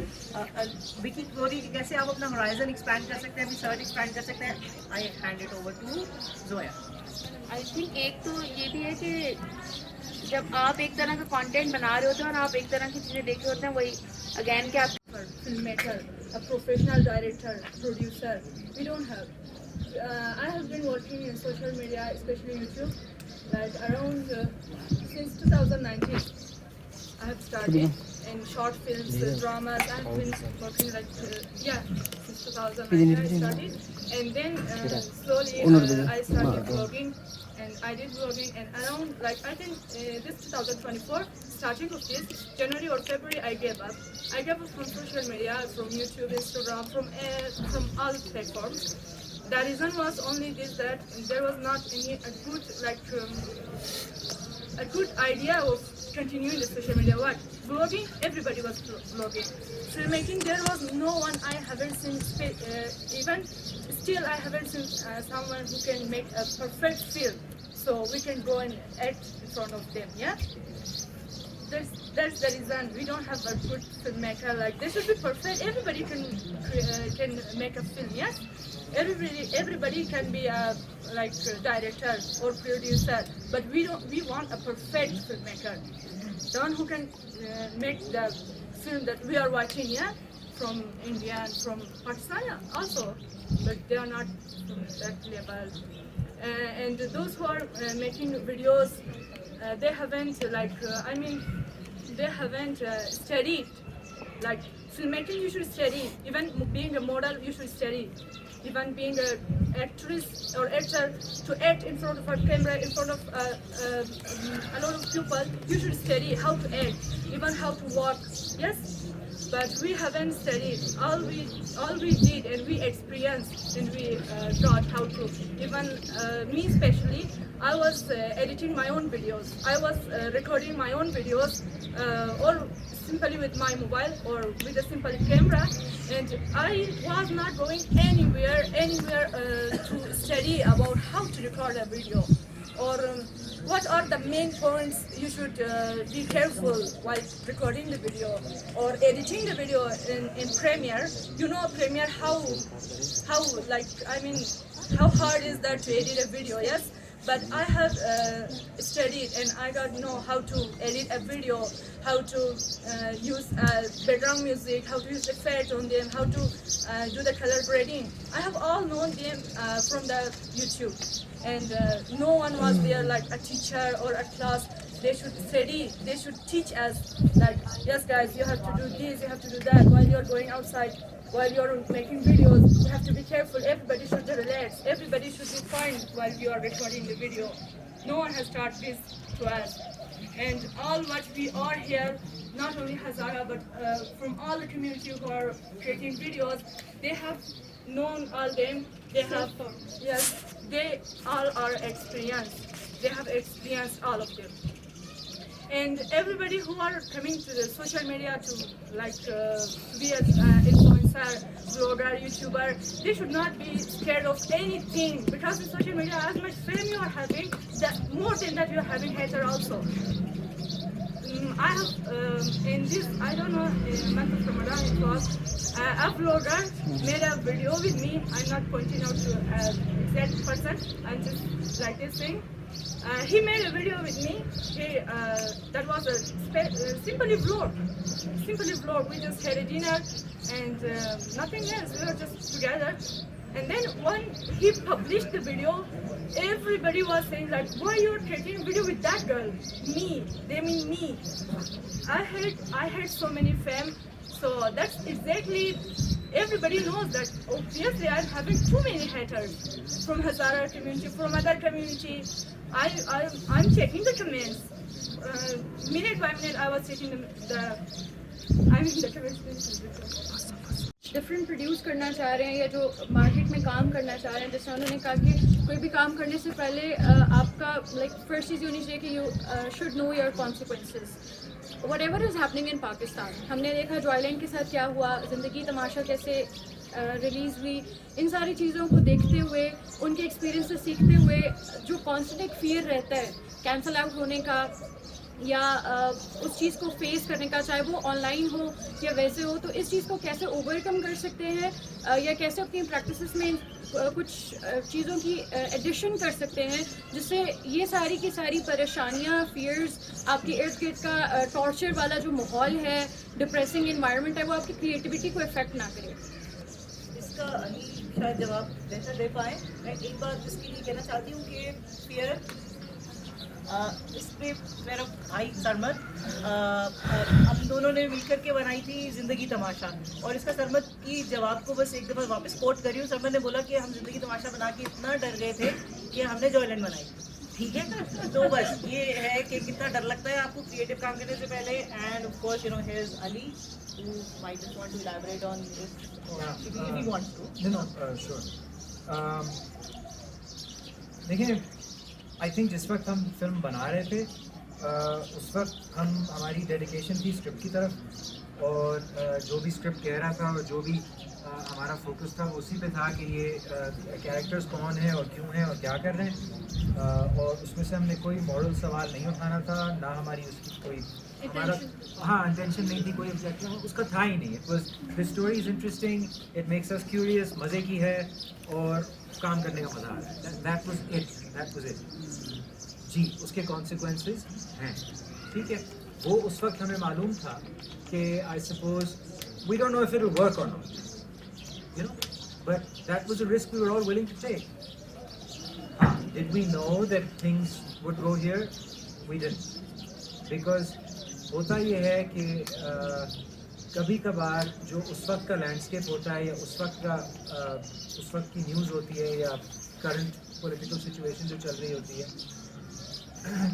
विकी कोरी, कैसे आप अपना होराइजन एक्सपैंड कर सकते हैं, अपनी सर्च एक्सपैंड कर सकते हैं? I hand it over to Zoya. I think एक तो ये भी है कि जब आप एक तरह का कंटेंट बना रहे होते हैं और आप एक तरह की चीज़ें देख रहे होते हैं, वही अगेन कि आप film maker, a professional director, producer, we don't have. I have been working in social media, especially YouTube, like around since 2019. I have started in short films, dramas. I have been working like since 2019 I started, and then slowly I started vlogging, and I did vlogging, and around like I think this 2024, starting of this January or February, I gave up. I gave up from social media, from YouTube, Instagram, from all platforms. The reason was only this, that there was not any a good idea of continuing the social media. What? Vlogging, everybody was vlogging. Filmmaking, there was no one. I haven't seen, even still I haven't seen someone who can make a perfect film. So we can go and act in front of them, yeah? That's the reason we don't have a good filmmaker. Like, they should be perfect. Everybody can make a film, yes? Everybody can be a director or producer, but we want a perfect filmmaker, the one who can make the film that we are watching, yeah, from India and from Pakistan also, but they are not from that level. And those who are making videos, they haven't they haven't studied. Like filmmaking, you should study. Even being a model, you should study. Even being an actress or actor, to act in front of a camera, in front of a lot of people, you should study how to act, even how to walk. Yes, but we haven't studied. All we did, and we experienced, and we taught how to. Even me especially, I was editing my own videos. I was recording my own videos, or simply with my mobile or with a simple camera, and I was not going anywhere to study about how to record a video, or what are the main points you should be careful while recording the video or editing the video in Premiere. You know Premiere, how hard is that to edit a video, yes? But I have studied, and I got to know how to edit a video, how to use background music, how to use effects on them, how to do the color grading. I have all known them from the YouTube, and no one was there like a teacher or a class. They should study, they should teach us, like, yes guys, you have to do this, you have to do that while you're going outside. While you're making videos, you have to be careful. Everybody should relax. Everybody should be fine while you are recording the video. No one has taught this to us. And all what we are here, not only Hazara, but from all the community who are creating videos, they have known all them. They have, yes, they all are experienced. They have experienced all of them. And everybody who are coming to the social media to be an influencer, blogger, YouTuber, they should not be scared of anything, because in social media, as much fame you are having, that more than that you are having hater also. I have in this, I don't know, in month of Ramadan it was, a vlogger made a video with me. I'm not pointing out to exact person. I'm just like this thing. He made a video with me. That was a simply vlog. We just had a dinner and nothing else. We were just together. And then when he published the video, everybody was saying like, why you're taking a video with that girl? Me. They mean me. I had so many fame. So that's exactly, everybody knows that obviously I'm having too many haters from Hazara community, from other community. I'm checking the comments. Minute by minute I was checking I'm in the comments. Different produce करना चाह रहे हैं या जो market में काम करना चाह रहे हैं, जैसे उन्होंने कहा कि कोई भी काम करने से पहले आपका लाइक फर्स्ट चीज़ होनी चाहिए कि you should know your consequences what ever is happening in Pakistan. हमने देखा जॉयलैंड के साथ क्या हुआ, ज़िंदगी तमाशा कैसे रिलीज़ हुई. इन सारी चीज़ों को देखते हुए, उनके एक्सपीरियंस से सीखते हुए जो कॉन्स्टेंट एक फियर रहता है कैंसल आउट होने का या उस चीज़ को फेस करने का, चाहे वो ऑनलाइन हो या वैसे हो, तो इस चीज़ को कैसे ओवरकम कर सकते हैं या कैसे अपनी प्रैक्टिसेस में कुछ चीज़ों की एडिशन कर सकते हैं जिससे ये सारी की सारी परेशानियाँ, फियर्स, आपके इर्द गिर्द का टॉर्चर वाला जो माहौल है, डिप्रेसिंग इन्वायरमेंट है, वो आपकी क्रिएटिविटी को इफेक्ट ना करे. इसका अली शायद जवाब बेहतर दे पाए. मैं एक बात इसके लिए कहना चाहती हूँ कि फियर इस पे मेरा भाई सरमद हम दोनों ने मिलकर के बनाई थी ज़िंदगी तमाशा, और इसका सरमद की जवाब को बस एक दफ़ा वापस कोट करी हूँ. सरमद ने बोला कि हम ज़िंदगी तमाशा बना के इतना डर गए थे कि हमने जॉयलैंड बनाई. ठीक है, तो बस ये है कि कितना डर लगता है आपको क्रिएटिव काम करने से पहले. End of course you know here is Ali who might just want to elaborate on this if he wants to. No, sure. देखिए, आई थिंक जिस वक्त हम फिल्म बना रहे थे उस वक्त हमारी डेडिकेशन थी स्क्रिप्ट की तरफ, और जो भी स्क्रिप्ट कह रहा था और जो भी हमारा फोकस था वो उसी पे था कि ये कैरेक्टर्स कौन है और क्यों हैं और क्या कर रहे हैं, और उसमें से हमने कोई मॉरल सवाल नहीं उठाना था, ना हमारी उसकी कोई हमारा इंटेंशन नहीं थी, कोई ऑब्जेक्टिव उसका था ही नहीं. It was the story is interesting, it makes us curious, मज़े की है और काम करने का मज़ा आ रहा है. दैट वाज इट जी. उसके कॉन्सिक्वेंसेस हैं, ठीक है, वो उस वक्त हमें मालूम था कि I suppose we don't know if it will work और not, you know, but that was a risk we were all willing to take. Did we know that things would go here? We didn't, because होता ये है कि कभी कभार जो उस वक्त का लैंडस्केप होता है या उस वक्त की न्यूज़ होती है या करंट पॉलिटिकल सिचुएशन जो चल रही होती है,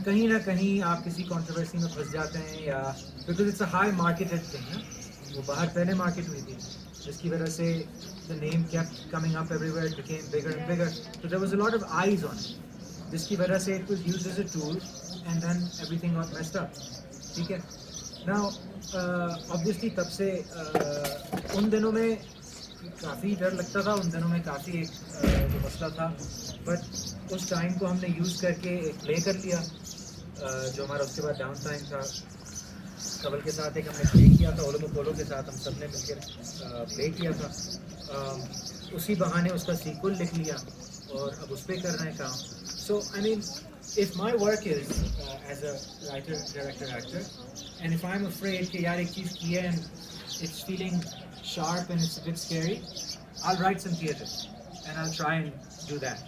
कहीं ना कहीं आप किसी कंट्रोवर्सी में फंस जाते हैं, या because it's a high marketed thing ना, वो बाहर पहले मार्केट हुई थी जिसकी वजह से the name kept coming up everywhere, it became bigger and bigger, so there was a lot of eyes on it, जिसकी वजह से it was used as a tool and then everything got messed up. ठीक है, now obviously तब से उन दिनों में काफ़ी डर लगता था, उन दिनों में काफ़ी एक जो मसला था, बट उस टाइम को हमने यूज़ करके एक प्ले कर लिया. जो हमारा उसके बाद डाउन टाइम था, कबल के साथ एक हमने प्ले किया था, ओलो पोलो के साथ हम सब ने मिलकर प्ले किया था. उसी बहाने उसका सीक्वल लिख लिया और अब उस पर कर रहे हैं काम. So I mean, if my work is as a writer, director, actor, and if I'm afraid कि यार एक चीज़ की है and it's feeling sharp and it's a bit scary, I'll write some theatre and I'll try and do that.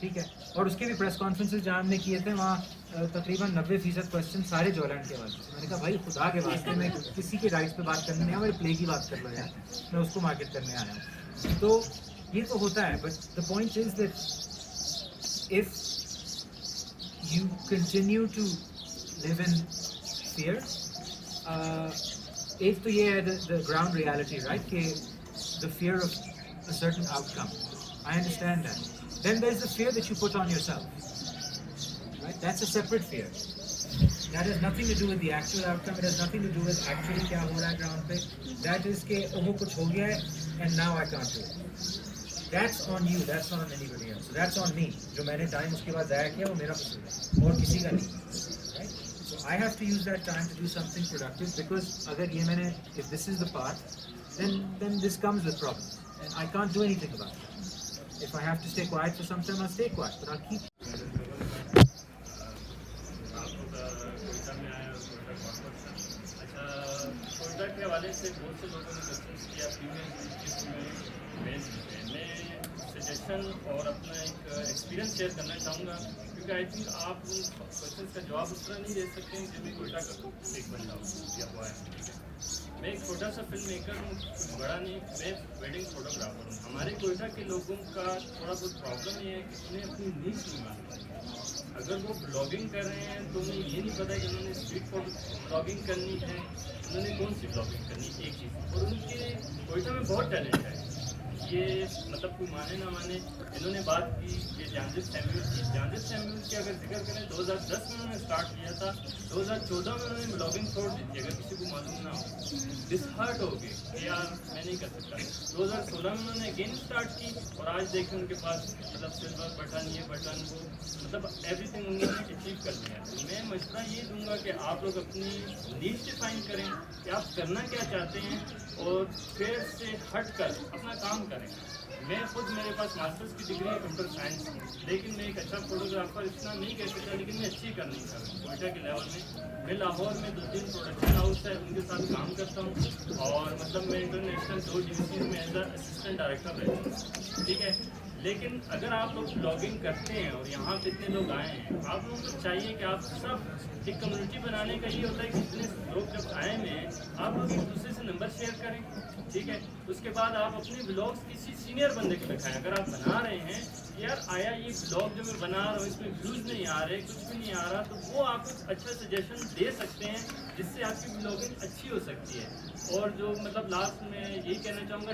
ठीक है, और उसके भी प्रेस कॉन्फ्रेंसेस जहाँ हमने किए थे वहाँ तकरीबन 90% क्वेश्चन सारे जॉयलैंड के वाले. मैंने कहा भाई खुदा के वास्ते मैं किसी के राइट्स पे बात करने नहीं आया, मेरे प्ले की बात कर लो यार, मैं उसको मार्केट करने आया हूँ. तो ये तो होता है, but the point is that if you continue to live in fear, एक तो ये है the ground reality, right, कि the fear of a certain outcome. I understand that. Then there's the fear that you put on yourself, right? That's a separate fear. That has nothing to do with the actual outcome. It has nothing to do with actually क्या हो रहा है ground पे. That is कि वो कुछ हो गया है and now I can't do it. That's on you, that's not on anybody else. So that's on me. जो मैंने टाइम उसके बाद ज़ाया किया वो मेरा कसूर है और किसी का नहीं, right? So I have to use that time to do something productive, because अगर ये मैंने, if this is the path, then this comes with problems, and I can't do anything about it. If I have to stay quiet for some time, I'll stay quiet, but I'll keep. Quetta के हवाले से बहुत से लोगों ने question किया female male मैं suggestion और अपना एक एक्सपीरियंस शेयर करना चाहूँगा, क्योंकि आई थिंक आप उन क्वेश्चन का जवाब उस तरह नहीं दे सकते हैं जिनमें कोयटा का एक बंदा या हुआ है। मैं एक छोटा सा फिल्म मेकर हूँ, कुछ बड़ा नहीं, मैं वेडिंग फोटोग्राफर हूँ। हमारे कोयटा के लोगों का थोड़ा बहुत प्रॉब्लम ये है कि उन्हें अपनी नीच नहीं मालूम। अगर वो ब्लॉगिंग कर रहे हैं तो उन्हें ये नहीं पता कि उन्होंने स्ट्रीट फोटो ब्लॉगिंग करनी है, उन्होंने कौन सी ब्लॉगिंग करनी है, एक चीज़। और उनके कोयटा में बहुत टैलेंट है, ये मतलब कोई माने ना माने। इन्होंने बात की ये जानजिद सैमुअल की अगर जिक्र करें 2010 में उन्होंने स्टार्ट किया था, 2014 में उन्होंने ब्लॉगिंग छोड़ दी थी, अगर किसी को मालूम ना हो डिसहार्ट हो गए कि यार मैं नहीं कर सकता। 2016 में उन्होंने गेम स्टार्ट की और आज देखें उनके पास मतलब सिल्वर बटन ये बटन वो मतलब एवरीथिंग उन्होंने अचीव कर लिया। तो मैं मशवरा ये दूंगा कि आप लोग अपनी नीड डिफाइन करें कि आप करना क्या चाहते हैं और फिर से हट कर अपना काम करें। मैं खुद मेरे पास मास्टर्स की डिग्री है कंप्यूटर साइंस की, लेकिन मैं एक अच्छा फोटोग्राफर इतना नहीं कह सकता, लेकिन मैं अच्छी कर नहीं सकता कोयटा के लेवल में। मैं लाहौर में 2-3 प्रोडक्शन हाउस है उनके साथ काम करता हूँ और मतलब मैं इंटरनेशनल 2 डिवीजन में एज असिस्टेंट डायरेक्टर रहता हूँ, ठीक है। लेकिन अगर आप लोग ब्लॉगिंग करते हैं और यहाँ पे इतने लोग आए हैं, आप लोगों को चाहिए कि आप सब एक कम्युनिटी बनाने का ये होता है कि इतने लोग जब आए हैं आप लोग एक दूसरे से नंबर शेयर करें, ठीक है। उसके बाद आप अपने ब्लॉग्स किसी सीनियर बंदे को दिखाएं। अगर आप बना रहे हैं यार आया ये ब्लॉग जो मैं बना रहा हूँ इसमें व्यूज़ नहीं आ रहे, कुछ भी नहीं आ रहा, तो वो आपको अच्छा सजेशन दे सकते हैं जिससे आपकी ब्लॉगिंग अच्छी हो सकती है। और जो मतलब लास्ट में यही कहना चाहूँगा,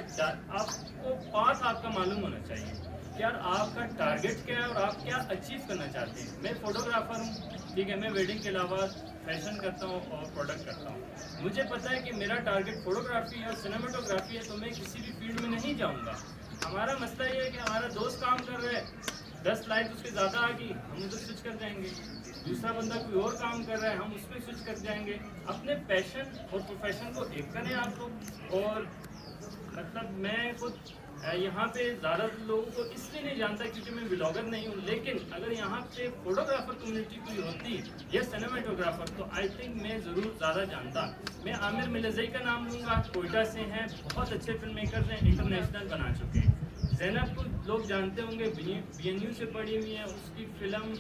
आपको पाथ आपका मालूम होना चाहिए कि यार आपका टारगेट क्या है और आप क्या अचीव करना चाहते हैं। मैं फोटोग्राफर हूँ, ठीक है, मैं वेडिंग के अलावा फैशन करता हूँ और प्रोडक्ट करता हूँ। मुझे पता है कि मेरा टारगेट फोटोग्राफी और सिनेमाटोग्राफी है, तो मैं किसी भी फील्ड में नहीं जाऊँगा। हमारा मसला ये है कि हमारा दोस्त काम कर रहा है, 10 लाइक उसके ज़्यादा आ गई, हम उधर स्विच कर जाएंगे। दूसरा बंदा कोई और काम कर रहा है, हम उसमें स्विच कर जाएंगे। अपने पैशन और प्रोफेशन को एक करें आप लोग। और मतलब मैं खुद यहाँ पे ज़्यादा लोगों को इसलिए नहीं जानता क्योंकि मैं ब्लॉगर नहीं हूँ, लेकिन अगर यहाँ पे फोटोग्राफर कम्युनिटी कोई होती या सिनेमाटोग्राफर तो आई थिंक मैं ज़रूर ज़्यादा जानता। मैं आमिर मिलज़ई का नाम लूँगा, कोयटा से हैं, बहुत अच्छे फिल्म मेकर हैं, इंटरनेशनल बना चुके हैं। ज़ैनब को लोग जानते होंगे, BNU से पढ़ी हुई है, उसकी फिल्म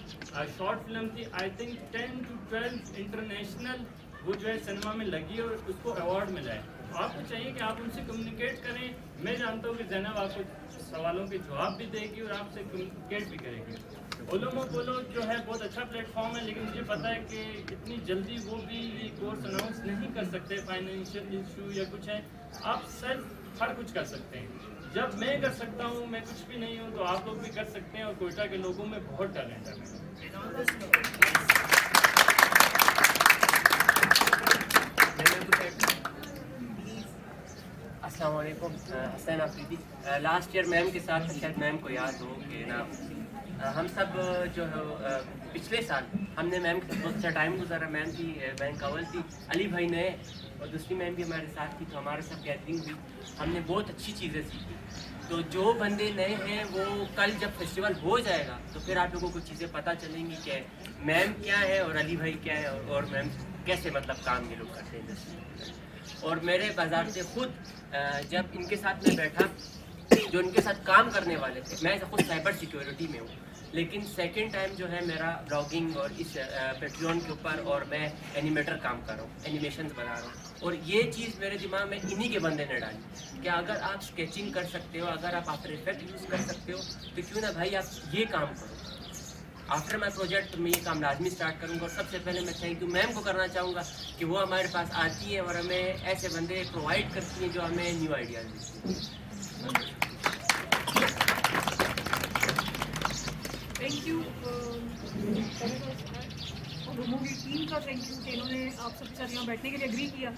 शॉर्ट फिल्म थी आई थिंक 10 to 12 इंटरनेशनल वो जो है सिनेमा में लगी और उसको अवार्ड मिला है। आपको चाहिए कि आप उनसे कम्युनिकेट करें। मैं जानता हूँ कि ज़ैनब आपको सवालों के जवाब भी देगी और आपसे कम्युनिकेट भी करेगी। ओलोमो बोलो जो है बहुत अच्छा प्लेटफॉर्म है, लेकिन मुझे पता है कि इतनी जल्दी वो भी ये कोर्स अनाउंस नहीं कर सकते, फाइनेंशियल इशू या कुछ है। आप सेल्फ हर कुछ कर सकते हैं। जब मैं कर सकता हूँ, मैं कुछ भी नहीं हूँ, तो आप लोग भी कर सकते हैं। और कोयटा के लोगों में बहुत टैलेंट है। अस्सलाम वालेकुम, Hasan Afridi. Last year ma'am के साथ शायद मैम को याद हो कि ना हम सब जो है पिछले साल हमने मैम के साथ बहुत अच्छा टाइम गुजारा। मैम थी बैंक अव्वल थी, अली भाई नए और दूसरी मैम भी हमारे साथ थी, तो हमारे साथ गैदरिंग हुई, हमने बहुत अच्छी चीज़ें सीखी। तो जो बंदे नए हैं वो कल जब फेस्टिवल हो जाएगा तो फिर आप लोगों को चीज़ें पता चलेंगी कि मैम क्या है और अली भाई क्या है और मैम कैसे मतलब काम ये लोग करते हैं इंडस्ट्री। और मेरे बाजार से खुद जब इनके साथ मैं बैठा, जो इनके साथ काम करने वाले थे, मैं खुद साइबर सिक्योरिटी में हूँ, लेकिन सेकंड टाइम जो है मेरा ब्लॉगिंग और इस पेट्रियन के ऊपर और मैं एनिमेटर काम कर रहा हूँ, एनिमेशंस बना रहा हूँ। और ये चीज़ मेरे दिमाग में इन्हीं के बंदे ने डाली कि अगर आप स्केचिंग कर सकते हो, अगर आप आफ्टर इफेक्ट यूज़ कर सकते हो, तो क्यों ना भाई आप ये काम करो। आफ्टर माई प्रोजेक्ट मैं ये काम लाजमी स्टार्ट करूँगा। और सबसे पहले मैं थैंक यू मैम को करना चाहूँगा कि वो हमारे पास आती है और हमें ऐसे बंदे प्रोवाइड करती हैं जो हमें न्यू आइडियाज़ देती हैं। थैंक यू और रूमो की टीम का थैंक यू कि इन्होंने आप सबके साथ यहाँ बैठने के लिए एग्री किया।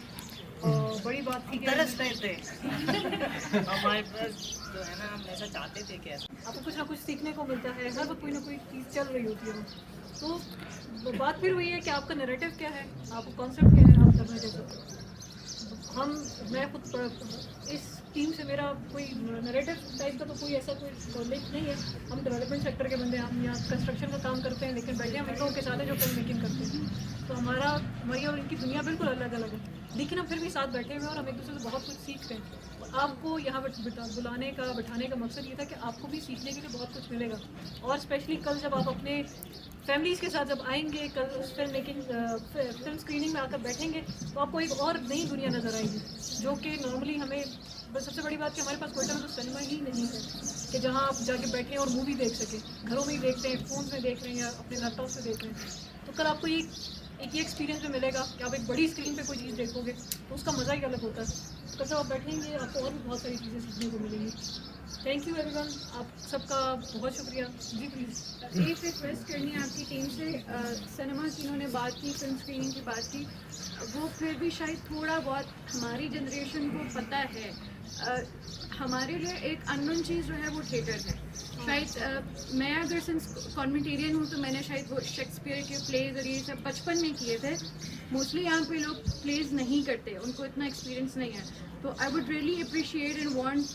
बड़ी बात थी कि तरस रहे थे हमारे पास जो है ना, हम ऐसा चाहते थे कि आपको कुछ ना कुछ सीखने को मिलता है, हर वक्त कोई ना कोई चीज़ चल रही होती है। तो बात फिर वही है कि आपका नैरेटिव क्या है, आपका कॉन्सेप्ट क्या है, आप करना चाहते हो। मैं खुद इस टीम से मेरा कोई नैरेटिव टाइप का तो कोई ऐसा कोई लिंक नहीं है। हम डेवलपमेंट सेक्टर के बंदे हैं, हम यहाँ कंस्ट्रक्शन का काम करते हैं, लेकिन बैठे हम इन लोगों के साथ हैं जो फिल्म मेकिंग करते हैं। तो हमारी और इनकी दुनिया बिल्कुल अलग अलग है, लेकिन हम फिर भी साथ बैठे हुए हैं और हम एक दूसरे से बहुत कुछ सीखते हैं। और आपको यहाँ बुलाने का बैठाने का मकसद ये था कि आपको भी सीखने के लिए बहुत कुछ मिलेगा। और स्पेशली कल जब आप अपने फैमिलीज़ के साथ जब आएंगे, कल उस फिल्म स्क्रीनिंग में आकर बैठेंगे, तो आपको एक और नई दुनिया नज़र आएगी, जो कि नॉर्मली हमें बस सबसे बड़ी बात कि हमारे पास कोयटा में तो सिनेमा ही नहीं है कि जहाँ आप जाके बैठें और मूवी देख सकें। घरों में ही देखते हैं, फ़ोन में देख रहे हैं या अपने लैपटॉप से देख रहे हैं। तो कल आपको एक ये एक्सपीरियंस भी मिलेगा कि आप एक बड़ी स्क्रीन पे कोई चीज़ देखोगे तो उसका मज़ा ही अलग होता है। तो जब आप बैठेंगे आपको और भी बहुत सारी चीज़ें सीखने को मिलेंगी। थैंक यू एवरीवन, आप सबका बहुत शुक्रिया। जी प्लीज़। एक रिक्वेस्ट करनी है आपकी टीम से, सिनेमा की इन्होंने बात की, फिल्म स्क्रीनिंग की बात की, वो फिर भी शायद थोड़ा बहुत हमारी जनरेशन को पता है। हमारे लिए एक अननोन चीज़ जो है वो थिएटर है। शायद मैं अगर सिंस कॉन्वेंटेरियन हूँ तो मैंने शायद वो शेक्सपियर के प्लेज और ये सब बचपन में किए थे। मोस्टली यहाँ पे लोग प्लेज नहीं करते, उनको इतना एक्सपीरियंस नहीं है। तो I would really appreciate and want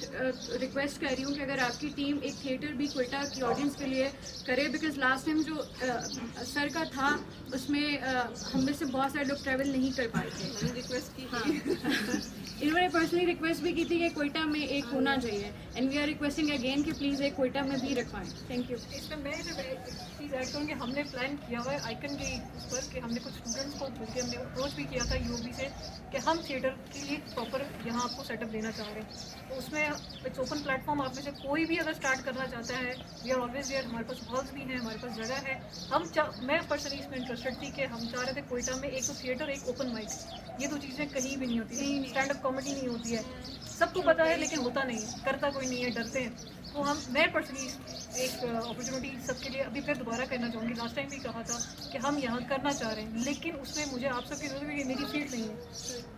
request कर रही हूँ कि अगर आपकी टीम एक थिएटर भी क्वेटा की ऑडियंस के लिए करे, बिकॉज लास्ट टाइम जो सर का था उसमें हम में से बहुत सारे लोग ट्रैवल नहीं कर पाए थे। रिक्वेस्ट की इन्होंने पर्सनली रिक्वेस्ट भी की थी कि क्वेटा में एक होना चाहिए, and we are requesting again कि प्लीज़ एक क्वेटा में भी रखवाएं। Thank you. इसमें मैं जब चीज़ ऐड करूँगी, हमने प्लान किया हुआ है आइकन के उस पर कि हमने कुछ स्टूडेंट्स को बल्कि हमने अप्रोच भी किया था यूबी से कि हम थिएटर के लिए प्रॉपर यहाँ आपको सेटअप देना चाह रहे हैं। तो उसमें इट्स ओपन प्लेटफॉर्म, आप में से कोई भी अगर स्टार्ट करना चाहता है, वी आर ऑलवेज देयर। हमारे पास हॉल्स भी हैं, हमारे पास जगह है। मैं पर्सनली इसमें इंटरेस्टेड थी कि हम चाह रहे थे कोयटा में एक तो थिएटर, एक ओपन माइक। ये दो चीज़ें कहीं भी नहीं होती, कहीं स्टैंड अप कॉमेडी नहीं होती है। सबको पता है लेकिन होता नहीं है, करता कोई नहीं है, डरते हैं। तो मैं पर्सनली एक अपॉर्चुनिटी सबके लिए अभी फिर दोबारा करना चाहूँगी। लास्ट टाइम भी कहा था कि हम यहाँ करना चाह रहे हैं, लेकिन उसमें मुझे आप सबकी ज़रूरत है कि मेरी फील्ड नहीं है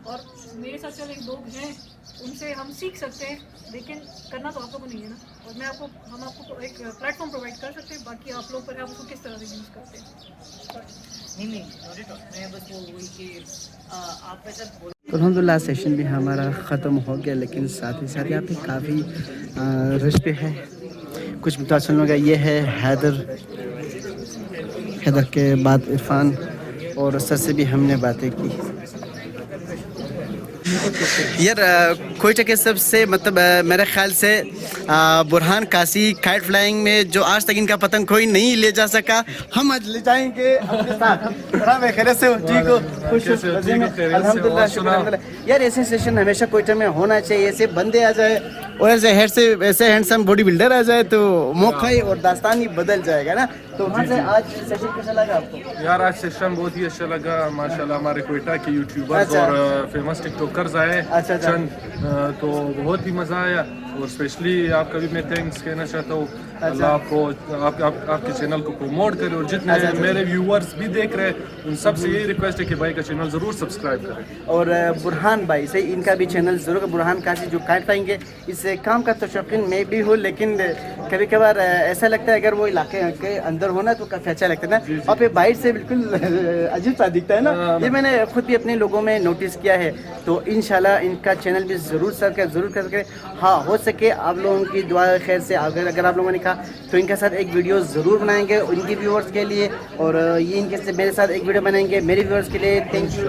और मेरे साथ चल एक लोग हैं, उनसे हम सीख सकते हैं, लेकिन करना तो आप लोगों को नहीं है ना। और हम आपको एक प्लेटफॉर्म प्रोवाइड कर सकते हैं, बाकी आप लोग पर है आप उसको किस तरह से यूज़ करते हैं। नहीं मैं बस वो वही कि आप ऐसा तो अल्हम्दुलिल्लाह सेशन भी हमारा ख़त्म हो गया, लेकिन साथ ही साथ यहाँ पे काफ़ी रश पे है। कुछ बता चलूँगा, ये है हैदर के बाद इरफान और सर से भी हमने बातें की। यार कोयटा के सबसे मतलब मेरे ख्याल से बुरहान कासी काइट फ्लाइंग में जो आज तक इनका पतंग कोई नहीं ले जा सका, हम आज ले जाएंगे अपने साथ। मैं खैरियत से ठीक हो? खुश अल्हम्दुलिल्लाह, शुक्र। यार ऐसे सेशन हमेशा कोयटा में होना चाहिए, ऐसे बंदे आ जाए और ऐसे हैंडसम बॉडी बिल्डर आ जाए तो मौका ही और दास्तान ही बदल जाएगा ना। तो वहाँ से आज सेशन कैसा लगा आपको? यार आज सेशन बहुत ही अच्छा लगा माशाल्लाह। हमारे कोयटा के यूट्यूबर्स और फेमस टिकटॉकर्स आए चंद, तो बहुत ही मज़ा आया। और स्पेशली आपका भी मैं थैंक्स कहना चाहता हूँ। अल्लाह आपको आपके चैनल को प्रमोट करे और जितने मेरे व्यूअर्स भी देख रहे हैं उन सब से यही रिक्वेस्ट है कि भाई का चैनल ज़रूर सब्सक्राइब करें। और बुरहान भाई से इनका भी चैनल ज़रूर, बुरहान काशी जो काट पाएंगे। इस काम का तो शौकीन मैं भी हूँ, लेकिन कभी कभार ऐसा लगता है अगर वो इलाके के अंदर होना तो काफ़ी अच्छा लगता है ना, और फिर बाहर से बिल्कुल अजीब सा दिखता है ना। ये मैंने खुद भी अपने लोगों में नोटिस किया है। तो इंशाल्लाह इनका चैनल भी ज़रूर करके हाँ हो सके आप लोगों की दुआ खैर से अगर आप लोगों ने कहा तो इनके साथ एक वीडियो ज़रूर बनाएंगे उनकी व्यूअर्स के लिए, और ये इनके से मेरे साथ एक वीडियो बनाएंगे मेरे व्यूअर्स के लिए। Thank you.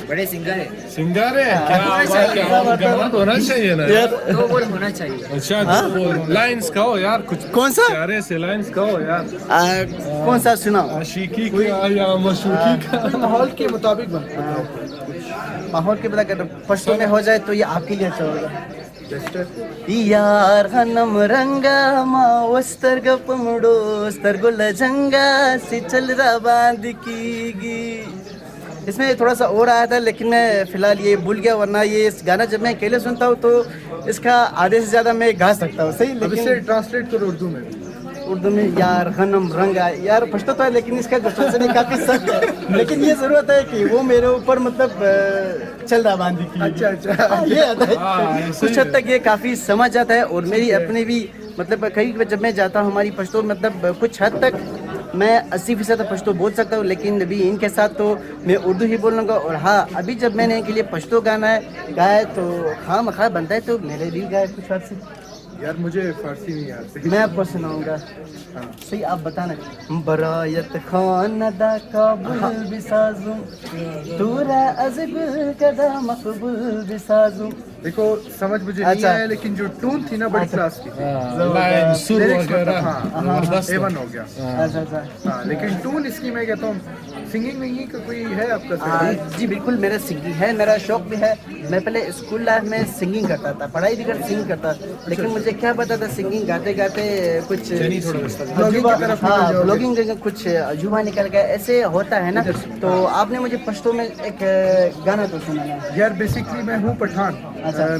बड़े सिंगर है होना चाहिए ना यार, दो बोल होना चाहिए। अच्छा लाइन्स कहो यार, कुछ कौन सा प्यारे से लाइन्स कहो यार। कौन सा सुनाओ? आशिकी या मशूकी का माहौल के मुताबिक माहौल के बता पश्तो में हो जाए तो ये आपके लिए अच्छा होगा। यार हनम रंगा मावस्तर गपमडो स्तरगुल जंगा से चल रहा बांध की। इसमें थोड़ा सा और आया था लेकिन मैं फ़िलहाल ये भूल गया, वरना ये इस गाना जब मैं अकेले सुनता हूँ तो इसका आधे से ज़्यादा मैं गा सकता हूँ। सही, लेकिन इसे ट्रांसलेट करो उर्दू में। यार हनम रंगा यार पछता तो है, लेकिन इसका जो ट्रांसलेशन काफ़ी सख्त है, लेकिन ये ज़रूरत है कि वो मेरे ऊपर मतलब चल रहा बांधी की। अच्छा ये आता है कुछ हद तक, ये काफ़ी समझ आता है। और मेरी अपनी भी मतलब कहीं जब मैं जाता हूँ हमारी पश्तो मतलब कुछ हद तक मैं 80% पश्तो बोल सकता हूँ, लेकिन अभी इनके साथ तो मैं उर्दू ही बोलूँगा। और हाँ, अभी जब मैंने इनके लिए पश्तो गाया तो हाँ मखा बनता है, तो मेरे भी गाए कुछ फारसी। यार मुझे फारसी नहीं आती। मैं आपको सुनाऊंगा। सही, आप बताना। बरायत खानदा काबुल बिसाजुम तूरा अज़ब कदा मकबूल बिसाजुम। देखो समझ मुझे नहीं आया, लेकिन जो टून थी ना बड़ी क्लास की, सुर वगैरह A1 हो गया। हाँ, लेकिन टून इसकी मैं कहता हूँ सिंगिंग विंगिंग का कोई है आपका? जी बिल्कुल, मेरा सिंगिंग है, मेरा शौक भी है। मैं पहले स्कूल लाइफ में सिंगिंग करता था, पढ़ाई भी कर सिंगिंग करता, लेकिन मुझे क्या पता था सिंगिंग गाते गाते कुछ ब्लॉगिंग कुछ अजूबा निकल गया, ऐसे होता है ना। तो आपने मुझे पश्तो में एक गाना तो सुनाया। यार बेसिकली मैं हूँ पठान।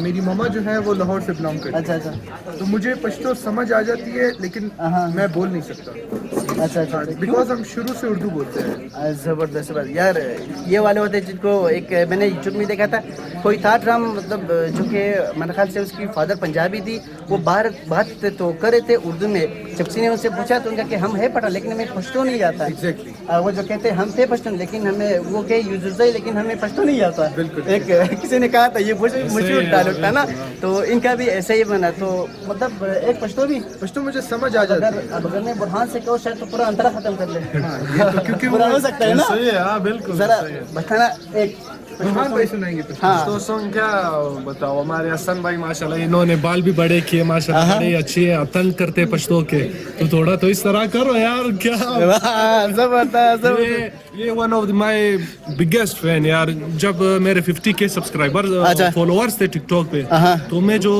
मेरी मम्मा जो है वो लाहौर से बिलोंग करती है। अच्छा, तो मुझे पश्तो समझ आ जाती है, लेकिन मैं बोल नहीं सकता। अच्छा, बिकॉज हम शुरू से उर्दू बोलते हैं। जबरदस्त बात यार, ये वाले होते हैं जिनको एक मैंने यूट्यूब में देखा था, कोई था ड्राम, मतलब जो कि मेरे ख्याल से उसकी फादर पंजाबी थी, वो बाहर बात तो कर रहे थे उर्दू में। जब किसी ने उनसे पूछा तो उनका कि हम है पढ़ा, लेकिन हमें पश्तो नहीं आता। एग्जैक्टली वो जो कहते हैं हम थे पश्तो, लेकिन हमें वो कहे यूजुज़, लेकिन हमें पश्तो नहीं आता। बिल्कुल। एक किसी ने कहा था, ये मशहूर डायलॉग था ना, तो इनका भी ऐसे ही बना। तो मतलब एक पश्तो मुझे समझ आ जाता है। अब अगर मैं बुरहान से कहो शायद तो पूरा अंतरा खत्म कर ले। ये तो क्योंकि बुरा हो सकता है ना। सही है, हाँ बिल्कुल। जरा बताना एक बुरहान भाई सुनाएंगे तो। हाँ। तो सॉन्ग क्या बताओ, हमारे हसन भाई माशाल्लाह इन्होंने बाल भी बड़े किए माशाल्लाह, बड़े अच्छी है, तंग करते पश्तो के, तो थोड़ा तो इस तरह करो यार। क्या ये one of my biggest fan यार। जब मेरे 50K सब्सक्राइबर फॉलोअर्स थे टिकटॉक पे, तो मैं जो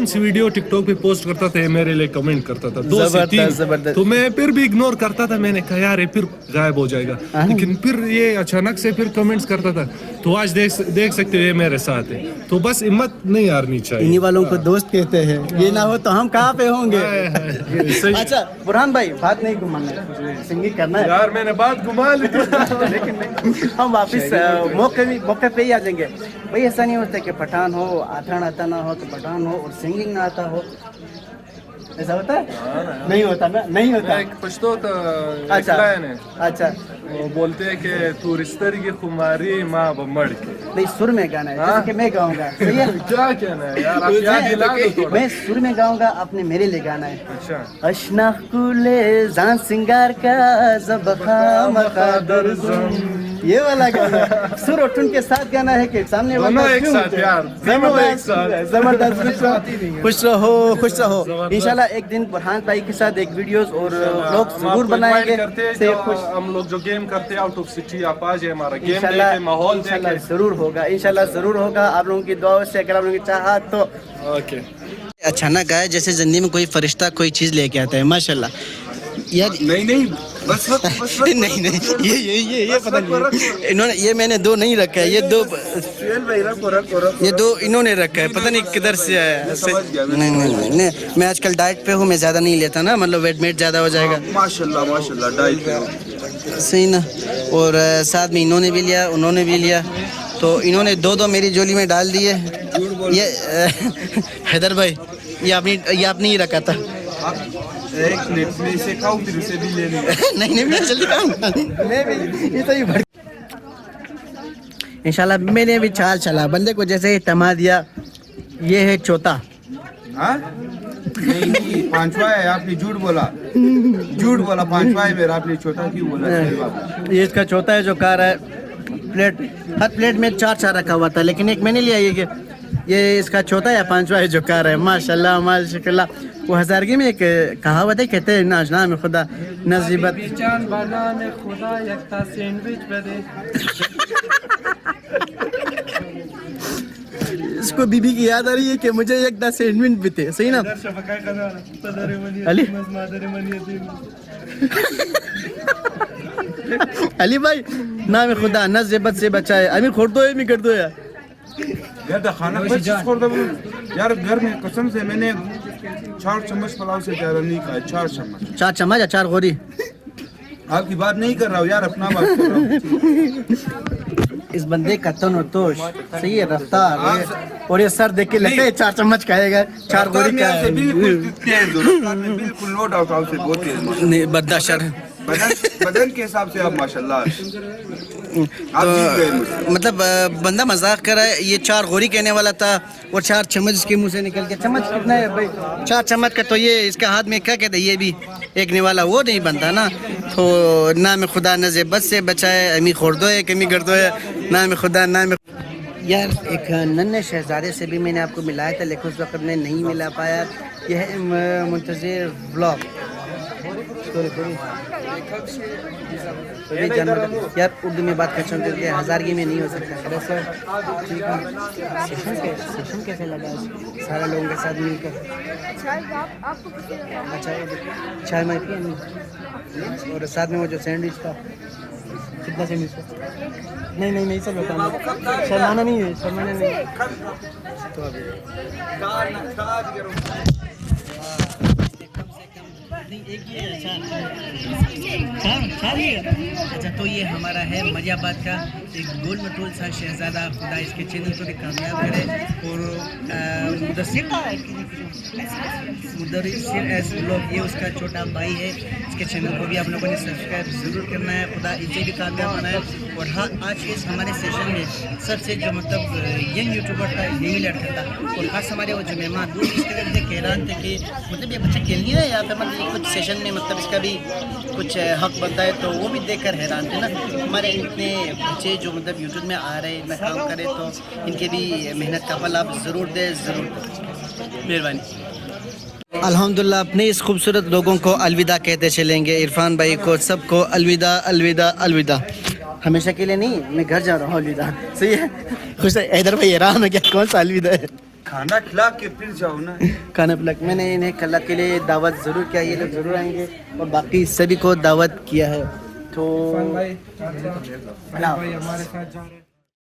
सी वीडियो टिकटॉक पे पोस्ट करता था मेरे लिए कमेंट करता था 2 से 3, तो मैं फिर भी इग्नोर करता था। मैंने कहा यार ये फिर गायब हो जाएगा, लेकिन फिर ये अचानक से फिर कमेंट्स करता था। तो आज देख सकते हो ये मेरे साथ है, तो बस हिम्मत नहीं हारनी चाहिए। इन्हीं वालों को दोस्त कहते हैं, ये ना हो तो हम कहाँ पे होंगे। अच्छा बुरहान भाई, बात नहीं घुमाना, सिंगिंग करना है यार। मैंने बात घुमा ली लेकिन नहीं, हम वापिस मौके पे ही आ जाएंगे भाई। ऐसा नहीं होता कि पठान हो, आथान आता ना हो, तो पठान हो और सिंगिंग ना आता हो, ऐसा होता है? नहीं होता ना, नहीं होता। पश्तो तो अच्छा, वो बोलते हैं कि तू रिश्ते की खुमारी माँ बम्बड़ की। नहीं, सुर में गाना है, जैसे कि मैं गाऊंगा। सही है? क्या कहना है यार, आप याद दिला दो थोड़ा। मैं सुर में गाऊंगा, आपने मेरे लिए गाना है। अच्छा। अशना कुले जान सिंगार का ज़बखा मकादर जुम, ये वाला गाना सुर और टुन के साथ गाना है कि सामने वाला एक साथ यार, जबरदस्त। खुश रहो। इंशाल्लाह एक दिन बुरहान भाई के साथ एक वीडियोस और व्लॉग जरूर बनाएंगे। हम लोग जो गेम करते हैं आउट ऑफ सिटी, आप आ जाए, हमारा गेम देखे, माहौल देखे। जरूर होगा, इंशाल्लाह जरूर होगा, आप लोगों की दुआ से, अगर आप लोगों की चाहत तो। ओके। अचानक आया जैसे जिंदगी में कोई फरिश्ता कोई चीज लेके आता है, माशाल्लाह यार। नहीं बस नहीं ये पता नहीं, इन्होंने ये मैंने 2 नहीं रखा है, ये 2 इन्होंने रखा है, पता नहीं किधर से आया। नहीं, मैं आजकल डाइट पे हूँ, मैं ज्यादा नहीं लेता ना, मतलब वेट ज्यादा हो जाएगा। माशाल्लाह डाइट पे सही ना। और साथ में इन्होंने भी लिया, उन्होंने भी लिया, तो इन्होंने 2 मेरी झोली में डाल दिए। ये हैदर भाई, ये आपने ही रखा था। एक प्लेट में इसे खाओ, फिर उसे भी ले लो। नहीं मैं जल्दी खाऊंगा, मैं भी ये तो ही भड़। इंशाल्लाह मैंने भी चाल चला, बंदे को जैसे ही तमा दिया। ये है चौथा। हाँ नहीं, 5वां है, आपने झूठ बोला 5वां है मेरा, आपने छोटा क्यों बोला? ये इसका चौथा है जो खा रहा है। हर प्लेट में 4 रखा हुआ था, लेकिन एक मैंने लिया। ये इसका चौथा या 5वां है जो खा रहा है। माशाल्लाह माशाल्लाह। वो हज़ारगी में एक कहावत है, कहते हैं नाजना में खुदा नजीबत खुदा यकता सैंडविच बदे। इसको बीबी की याद आ रही है कि मुझे एक सैंडविच भी थे। सही ना अली भाई, नाम खुदा नजीबत से बचाए। अभी खोड़ दो कर दो यार, घर का खाना यार। घर में कसम से मैंने 4 चम्मच पुलाव से ज्यादा नहीं खाया। 4 चम्मच 4 चम्मच या 4 गोरी। आपकी बात नहीं कर रहा हूँ यार, अपना बात कर रहा हूँ। इस बंदे का तन और तोश सही है, रफ्तार और ये सर देख के लगता है 4 चम्मच खाएगा। 4 गोरी का बिल्कुल नो डाउट, बहुत तेज नहीं, बर्दाश्त बदन के हिसाब से आप माशाल्लाह आप जीत गए मुझसे। तो मतलब बंदा मजाक कर रहा है, ये 4 गोरी कहने वाला था और 4 चम्मच इसके मुंह से निकल के, चम्मच कितना है भाई 4 चम्मच का, तो ये इसके हाथ में क्या कहते हैं, ये भी एक निवाला वो नहीं बनता ना। तो नाम खुदा नज़े बद से बचाए, अमी खोर्दो है कमी कर दो है, नाम खुदा नाम। यार एक नन्हे शहजादे से भी मैंने आपको मिलाया था लेकिन उस वक्त में नहीं मिला पाया। यह है मुंतज़िर व्लॉग। यार उर्दू में बात कर सकते थे, हज़ारगी में नहीं हो सकता। अरे सर ठीक है, सेशन कैसे लगा सारे लोगों के साथ मिलकर? अच्छा चाय मैं पिया नहीं, और साथ में वो जो सैंडविच था, कितना सैंडविच था? नहीं सर बताना, शर्माना नहीं है, शर्माना नहीं। तो अभी एक ही है, चार ही है। अच्छा तो ये हमारा है मरियाबाद का एक गोल मटोल सा शहजादा, खुदा इसके चैनल को भी कामयाब करे। और मुदस्सिर एस ब्लॉग, ये उसका छोटा भाई है, इसके चैनल को भी आप लोगों ने सब्सक्राइब ज़रूर करना है, खुदा इसे भी कामयाब बनाए। और हाँ, आज के इस हमारे सेशन में सबसे जो मतलब यंग यूट्यूबर था यही लड़का था, और खास हमारे वो जो मेहमान वो इसके वजह से हैरान थे कि मतलब ये बच्चा खेल नहीं रहा है यहाँ पे, मतलब कुछ सेशन में मतलब इसका भी कुछ हक बनता है, तो वो भी देखकर हैरान थे ना। हमारे इतने बच्चे जो मतलब यूट्यूब में आ रहे हैं, इतना काम करें, तो इनके भी मेहनत का फल आप ज़रूर दें, ज़रूर। मेहरबानी। अल्हम्दुलिल्लाह अपने इस खूबसूरत लोगों को अलविदा कहते चलेंगे। इरफान भाई को सबको अलविदा अलविदा अलविदा, हमेशा के लिए नहीं, मैं घर जा रहा हूँ, अलविदा। सही है, खुश है। हैदर भाई हैरान हो क्या, कौन सा अलविदा है? खाना खिला के फिर जाओ ना। खाना पिला, मैंने इन्हें कल के लिए दावत ज़रूर किया, ये लोग ज़रूर आएंगे, और बाकी सभी को दावत किया है। तो भाई हमारे साथ जा रहे हैं।